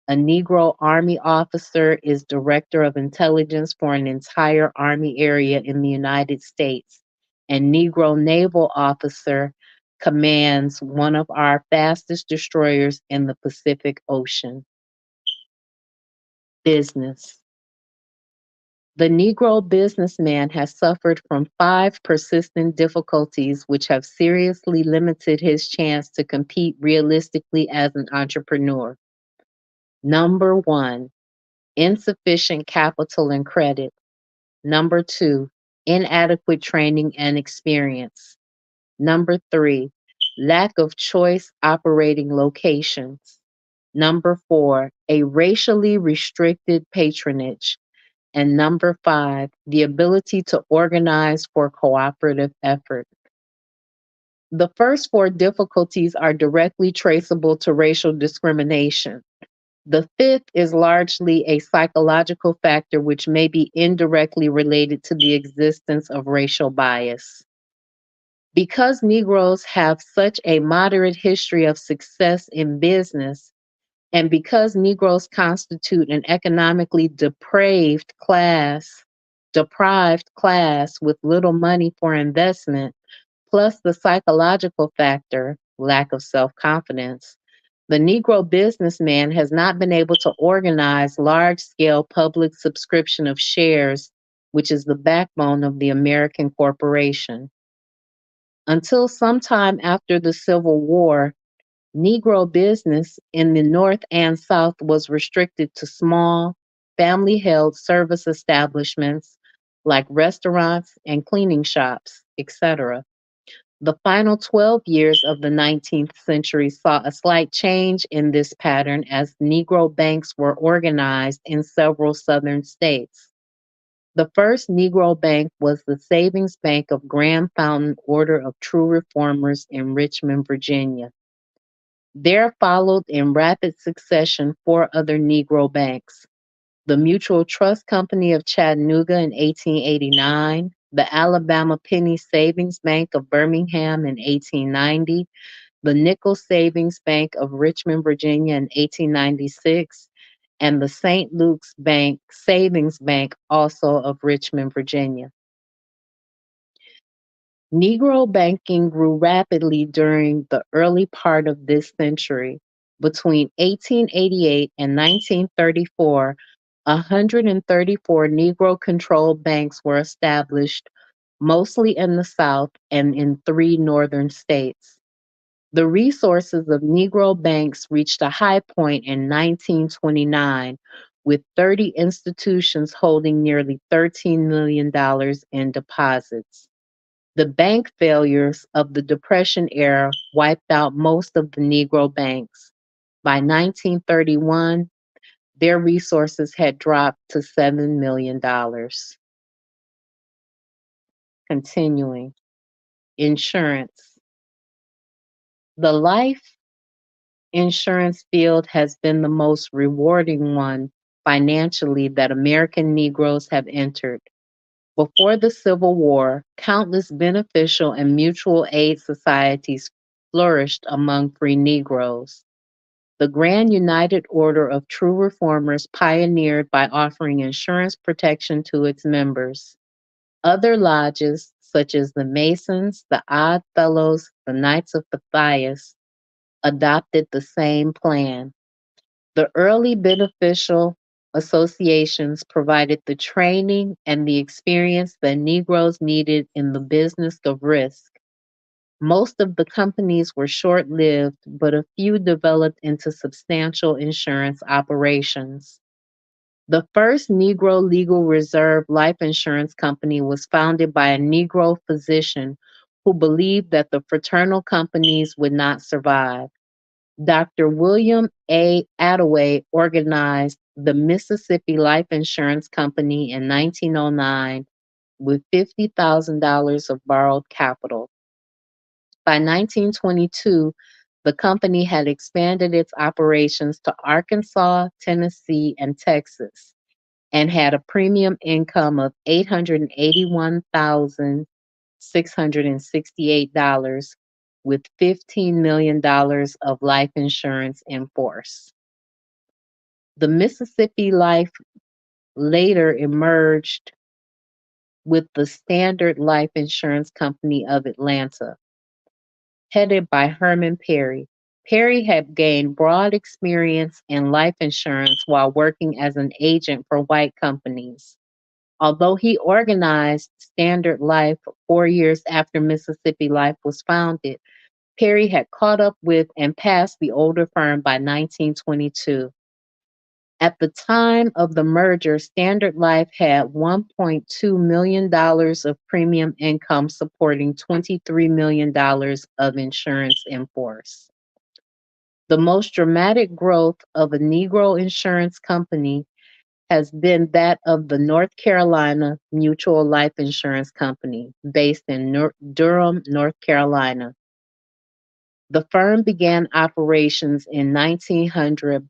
Speaker 1: A Negro Army officer is director of intelligence for an entire Army area in the United States. And Negro naval officer commands one of our fastest destroyers in the Pacific Ocean. Business. The Negro businessman has suffered from 5 persistent difficulties which have seriously limited his chance to compete realistically as an entrepreneur. Number 1, insufficient capital and credit. Number 2, inadequate training and experience. Number 3, lack of choice operating locations. Number 4, a racially restricted patronage. And number 5, the ability to organize for cooperative effort. The first 4 difficulties are directly traceable to racial discrimination. The fifth is largely a psychological factor which may be indirectly related to the existence of racial bias. Because Negroes have such a moderate history of success in business, and because Negroes constitute an economically deprived class with little money for investment, plus the psychological factor, lack of self-confidence, the Negro businessman has not been able to organize large-scale public subscription of shares, which is the backbone of the American corporation. Until sometime after the Civil War, Negro business in the North and South was restricted to small, family held service establishments like restaurants and cleaning shops, etc. The final 12 years of the 19th century saw a slight change in this pattern as Negro banks were organized in several southern states. The first Negro bank was the Savings Bank of Grand Fountain Order of True Reformers in Richmond, Virginia. There followed in rapid succession four other Negro banks: the Mutual Trust Company of Chattanooga in 1889, the Alabama Penny Savings Bank of Birmingham in 1890, the Nickel Savings Bank of Richmond, Virginia in 1896, and the St. Luke's Bank Savings Bank, also of Richmond, Virginia. Negro banking grew rapidly during the early part of this century. Between 1888 and 1934, 134 Negro controlled banks were established, mostly in the South and in three northern states. The resources of Negro banks reached a high point in 1929, with 30 institutions holding nearly $13 million in deposits. The bank failures of the Depression era wiped out most of the Negro banks. By 1931, their resources had dropped to $7 million. Continuing, insurance. The life insurance field has been the most rewarding one financially that American Negroes have entered. Before the Civil War, countless beneficial and mutual aid societies flourished among free Negroes. The Grand United Order of True Reformers pioneered by offering insurance protection to its members. Other lodges, such as the Masons, the Odd Fellows, the Knights of Pythias, adopted the same plan. The early beneficial associations provided the training and the experience that Negroes needed in the business of risk. Most of the companies were short lived, but a few developed into substantial insurance operations. The first Negro Legal Reserve life insurance company was founded by a Negro physician who believed that the fraternal companies would not survive. Dr. William A. Attaway organized the Mississippi Life Insurance Company in 1909 with $50,000 of borrowed capital. By 1922, the company had expanded its operations to Arkansas, Tennessee, and Texas, and had a premium income of $881,668 with $15 million of life insurance in force. The Mississippi Life later emerged with the Standard Life Insurance Company of Atlanta, headed by Herman Perry. Perry had gained broad experience in life insurance while working as an agent for white companies. Although he organized Standard Life 4 years after Mississippi Life was founded, Perry had caught up with and passed the older firm by 1922. At the time of the merger, Standard Life had $1.2 million of premium income supporting $23 million of insurance in force. The most dramatic growth of a Negro insurance company has been that of the North Carolina Mutual Life Insurance Company, based in Durham, North Carolina. The firm began operations in 1900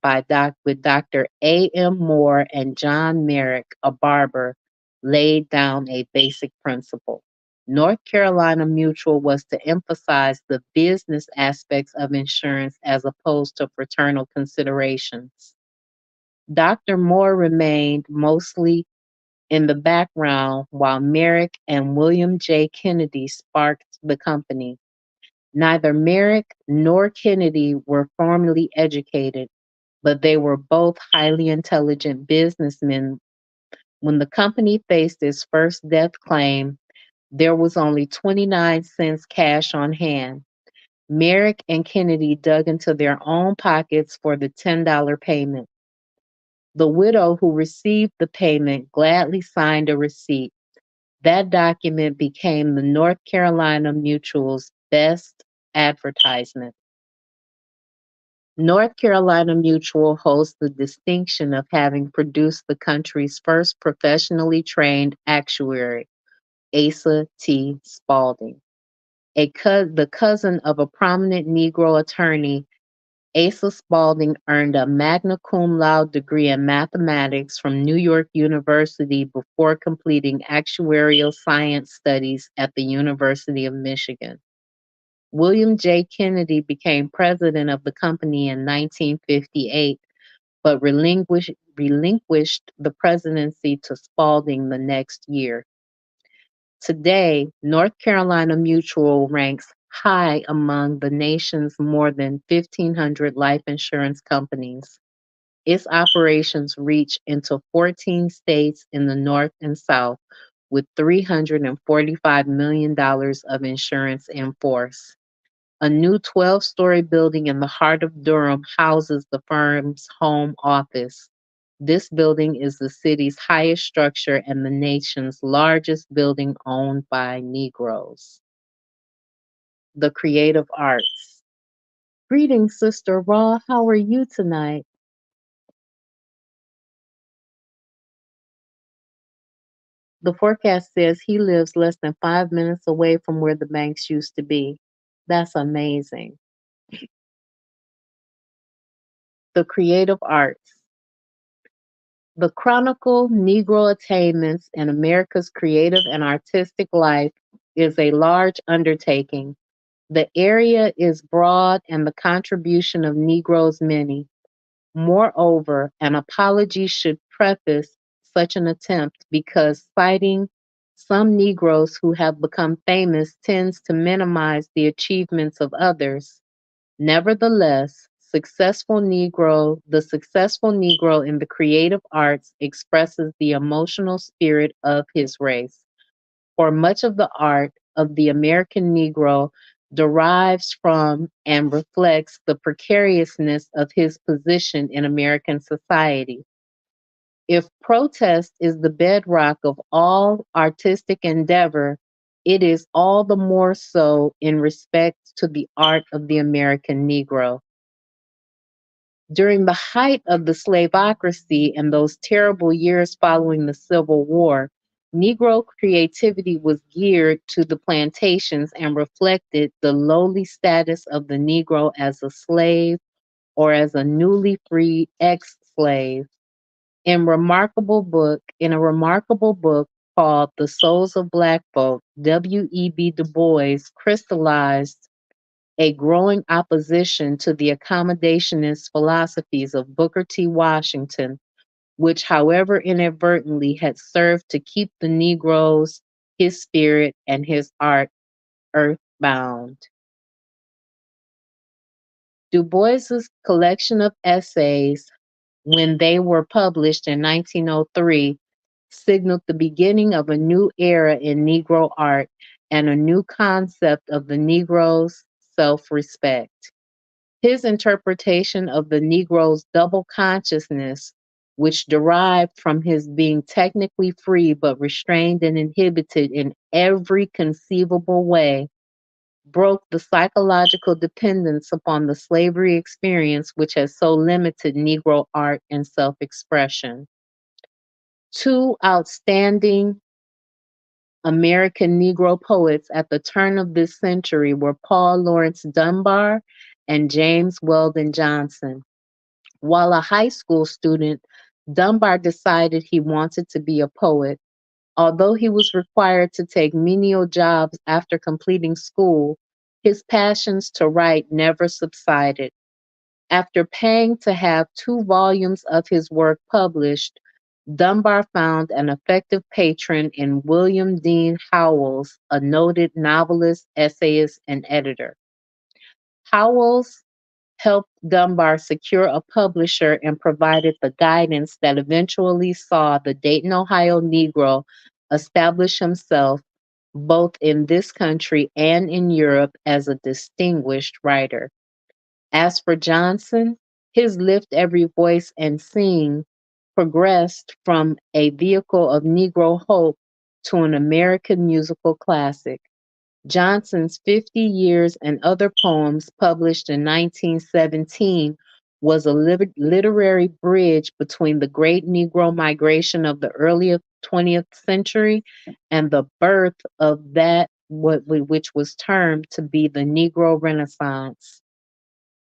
Speaker 1: with Dr. A. M. Moore and John Merrick, a barber, laid down a basic principle. North Carolina Mutual was to emphasize the business aspects of insurance as opposed to fraternal considerations. Dr. Moore remained mostly in the background while Merrick and William J. Kennedy sparked the company. Neither Merrick nor Kennedy were formally educated, but they were both highly intelligent businessmen. When the company faced its first death claim, there was only 29 cents cash on hand. Merrick and Kennedy dug into their own pockets for the $10 payment. The widow who received the payment gladly signed a receipt. That document became the North Carolina Mutual's Best Advertisement. North Carolina Mutual holds the distinction of having produced the country's first professionally trained actuary, Asa T. Spalding. The cousin of a prominent Negro attorney, Asa Spalding earned a magna cum laude degree in mathematics from New York University before completing actuarial science studies at the University of Michigan. William J. Kennedy became president of the company in 1958, but relinquished the presidency to Spalding the next year. Today, North Carolina Mutual ranks high among the nation's more than 1,500 life insurance companies. Its operations reach into 14 states in the North and South, with $345 million of insurance in force. A new 12-story building in the heart of Durham houses the firm's home office. This building is the city's highest structure and the nation's largest building owned by Negroes. The creative arts. Greetings, Sister Raw. How are you tonight? The forecast says he lives less than 5 minutes away from where the banks used to be. That's amazing. The creative arts. The Chronicle Negro Attainments in America's Creative and Artistic Life is a large undertaking. The area is broad and the contribution of Negroes many. Moreover, an apology should preface such an attempt because citing some Negroes who have become famous tends to minimize the achievements of others. Nevertheless, the successful Negro in the creative arts expresses the emotional spirit of his race. For much of the art of the American Negro derives from and reflects the precariousness of his position in American society. If protest is the bedrock of all artistic endeavor, it is all the more so in respect to the art of the American Negro. During the height of the slavocracy and those terrible years following the Civil War, Negro creativity was geared to the plantations and reflected the lowly status of the Negro as a slave or as a newly freed ex-slave. In a remarkable book called The Souls of Black Folk, W.E.B. Du Bois crystallized a growing opposition to the accommodationist philosophies of Booker T. Washington, which, however inadvertently, had served to keep the Negroes, his spirit, and his art earthbound. Du Bois's collection of essays, when they were published in 1903, signaled the beginning of a new era in Negro art and a new concept of the Negro's self respect. His interpretation of the Negro's double consciousness, which derived from his being technically free but restrained and inhibited in every conceivable way, broke the psychological dependence upon the slavery experience which has so limited Negro art and self expression. Two outstanding American Negro poets at the turn of this century were Paul Laurence Dunbar and James Weldon Johnson. While a high school student, Dunbar decided he wanted to be a poet. Although he was required to take menial jobs after completing school, his passions to write never subsided. After paying to have 2 volumes of his work published, Dunbar found an effective patron in William Dean Howells, a noted novelist, essayist, and editor. Howells helped Dunbar secure a publisher and provided the guidance that eventually saw the Dayton, Ohio Negro establish himself both in this country and in Europe as a distinguished writer. As for Johnson, his Lift Every Voice and Sing progressed from a vehicle of Negro hope to an American musical classic. Johnson's 50 Years and Other Poems, published in 1917, was a literary bridge between the great Negro migration of the early 20th century and the birth of which was termed to be the Negro Renaissance.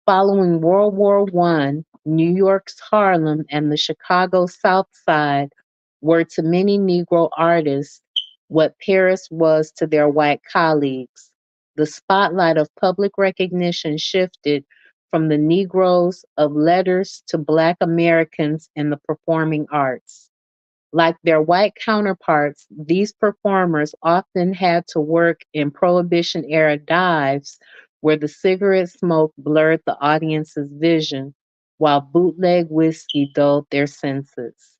Speaker 1: Following World War I, New York's Harlem and the Chicago South Side were to many Negro artists what Paris was to their white colleagues. The spotlight of public recognition shifted from the Negroes of letters to Black Americans in the performing arts. Like their white counterparts, these performers often had to work in Prohibition era dives where the cigarette smoke blurred the audience's vision while bootleg whiskey dulled their senses.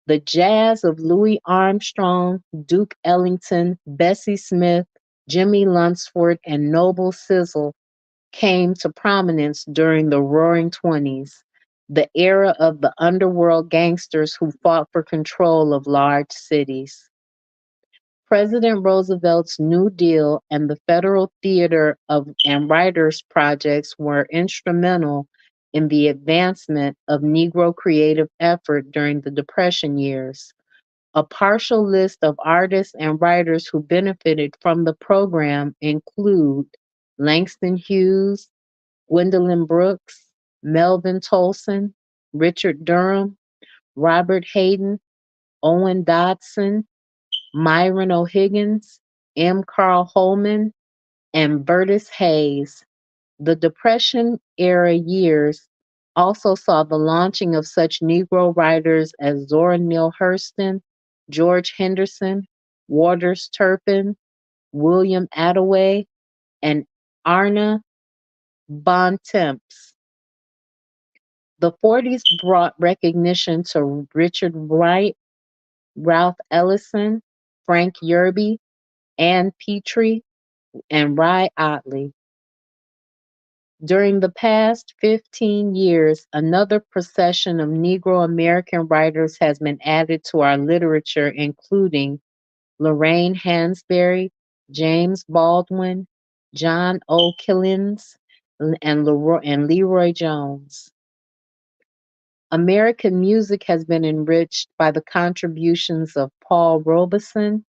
Speaker 1: The jazz of Louis Armstrong, Duke Ellington, Bessie Smith, Jimmy Lunsford, and Noble Sizzle came to prominence during the Roaring Twenties, the era of the underworld gangsters who fought for control of large cities. President Roosevelt's New Deal and the Federal Theater and Writers Projects were instrumental in the advancement of Negro creative effort during the Depression years. A partial list of artists and writers who benefited from the program include Langston Hughes, Gwendolyn Brooks, Melvin Tolson, Richard Durham, Robert Hayden, Owen Dodson, Myron O'Higgins, M. Carl Holman, and Burtis Hayes. The Depression era years also saw the launching of such Negro writers as Zora Neale Hurston, George Henderson, Waters Turpin, William Attaway, and Arna Bontemps. The 40s brought recognition to Richard Wright, Ralph Ellison, Frank Yerby, Ann Petrie, and Ry Otley. During the past 15 years, another procession of Negro American writers has been added to our literature, including Lorraine Hansberry, James Baldwin, John O. Killens, and Leroy Jones. American music has been enriched by the contributions of Paul Robeson,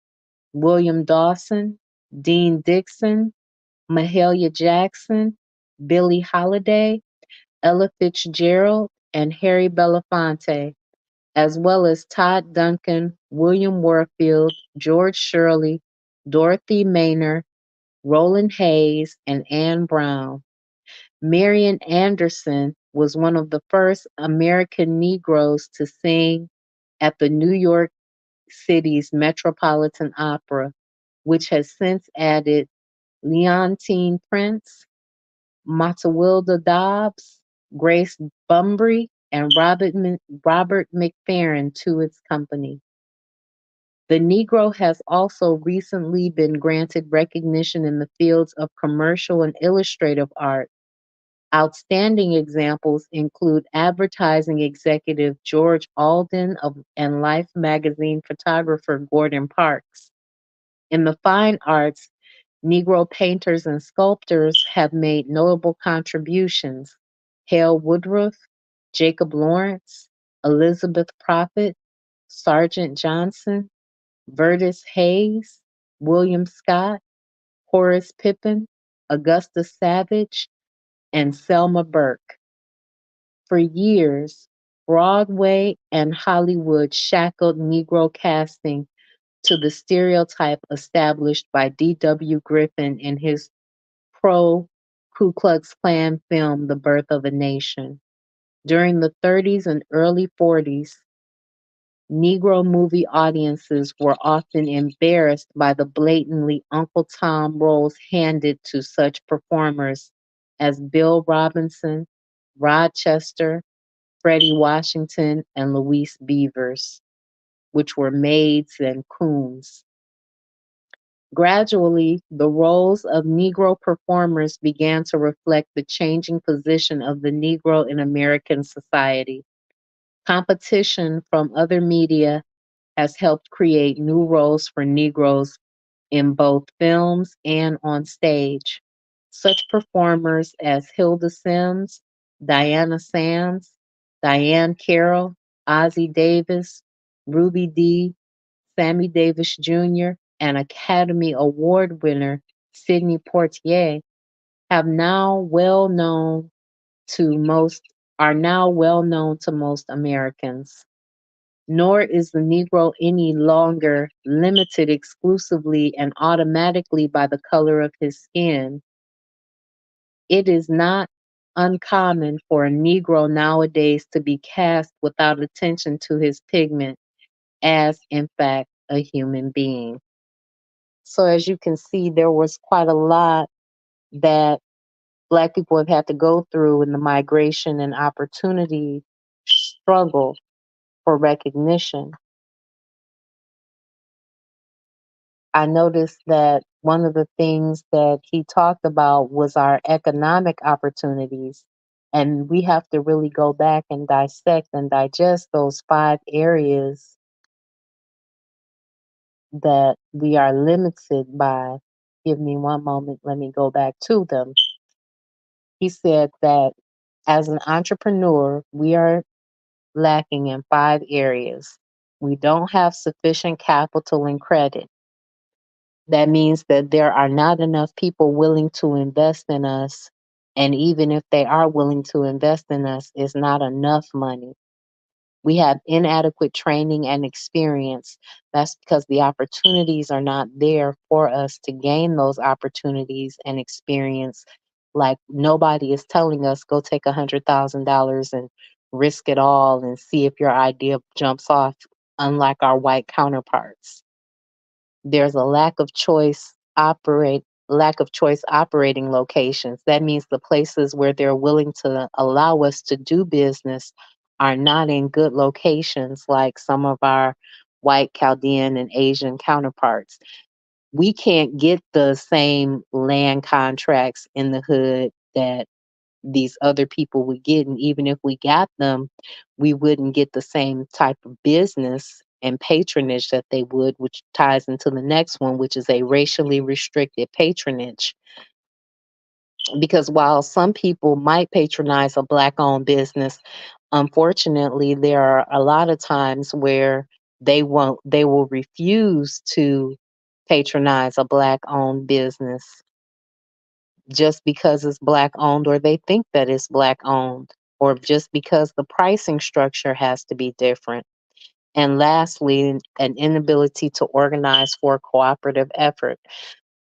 Speaker 1: William Dawson, Dean Dixon, Mahalia Jackson, Billie Holiday, Ella Fitzgerald, and Harry Belafonte, as well as Todd Duncan, William Warfield, George Shirley, Dorothy Maynard, Roland Hayes, and Anne Brown. Marian Anderson was one of the first American Negroes to sing at the New York City's Metropolitan Opera, which has since added Leontine Prince, Matawilda Dobbs, Grace Bumbry, and Robert McFerrin to its company. The Negro has also recently been granted recognition in the fields of commercial and illustrative art. Outstanding examples include advertising executive George Alden and Life magazine photographer Gordon Parks. In the fine arts, Negro painters and sculptors have made notable contributions. Hale Woodruff, Jacob Lawrence, Elizabeth Prophet, Sargent Johnson, Vertus Hayes, William Scott, Horace Pippin, Augustus Savage, and Selma Burke. For years, Broadway and Hollywood shackled Negro casting to the stereotype established by D.W. Griffin in his pro Ku Klux Klan film, The Birth of a Nation. During the 30s and early 40s, Negro movie audiences were often embarrassed by the blatantly Uncle Tom roles handed to such performers as Bill Robinson, Rochester, Freddie Washington, and Louise Beavers, which were maids and coons. Gradually, the roles of Negro performers began to reflect the changing position of the Negro in American society. Competition from other media has helped create new roles for Negroes in both films and on stage. Such performers as Hilda Sims, Diana Sands, Diane Carroll, Ozzie Davis, Ruby Dee, Sammy Davis Jr., and Academy Award winner Sidney Poitier have now well known to most are now well known to most Americans. Nor is the Negro any longer limited exclusively and automatically by the color of his skin. It is not uncommon for a Negro nowadays to be cast without attention to his pigment as, in fact, a human being. So, as you can see, there was quite a lot that Black people have had to go through in the migration and opportunity struggle for recognition. I noticed that one of the things that he talked about was our economic opportunities. And we have to really go back and dissect and digest those 5 areas that we are limited by. Give me one moment, let me go back to them. He said that as an entrepreneur, we are lacking in 5 areas. We don't have sufficient capital and credit. That means that there are not enough people willing to invest in us. And even if they are willing to invest in us, it's not enough money. We have inadequate training and experience. That's because the opportunities are not there for us to gain those opportunities and experience. Like nobody is telling us, go take $100,000 and risk it all and see if your idea jumps off, unlike our white counterparts. There's a lack of choice operating locations. That means the places where they're willing to allow us to do business are not in good locations like some of our white Chaldean and Asian counterparts. We can't get the same land contracts in the hood that these other people would get. And even if we got them, we wouldn't get the same type of business and patronage that they would, which ties into the next one, which is a racially restricted patronage. Because while some people might patronize a Black owned business, unfortunately, there are a lot of times where they will refuse to patronize a Black owned business just because it's Black owned or they think that it's Black owned, or just because the pricing structure has to be different. And lastly, an inability to organize for cooperative effort.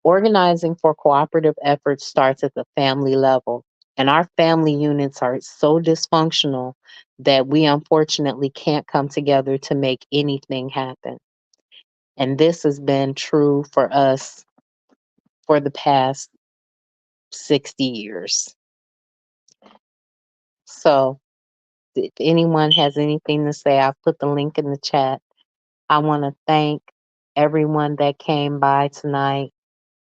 Speaker 1: Organizing for cooperative effort starts at the family level. And our family units are so dysfunctional that we unfortunately can't come together to make anything happen. And this has been true for us for the past 60 years. So, if anyone has anything to say, I've put the link in the chat. I want to thank everyone that came by tonight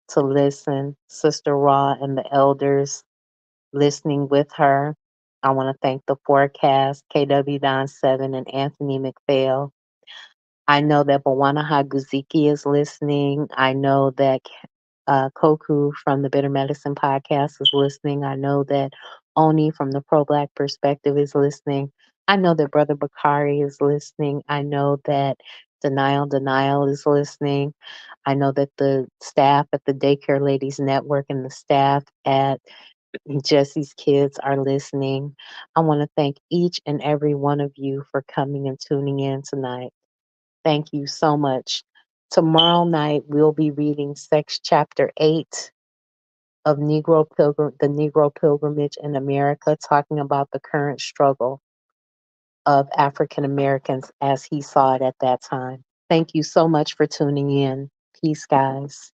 Speaker 1: to listen, Sister Raw and the elders listening with her. I want to thank the forecast, KW Don 7 and Anthony McPhail. I know that Bawana Haguziki is listening. I know that Koku from the Bitter Medicine podcast is listening. I know that Oni from the Pro Black Perspective is listening. I know that Brother Bakari is listening. I know that Denial is listening. I know that the staff at the Daycare Ladies Network and the staff at Jesse's Kids are listening. I want to thank each and every one of you for coming and tuning in tonight. Thank you so much. Tomorrow night, we'll be reading Sex Chapter 8 of the Negro Pilgrimage in America, talking about the current struggle of African Americans as he saw it at that time. Thank you so much for tuning in. Peace, guys.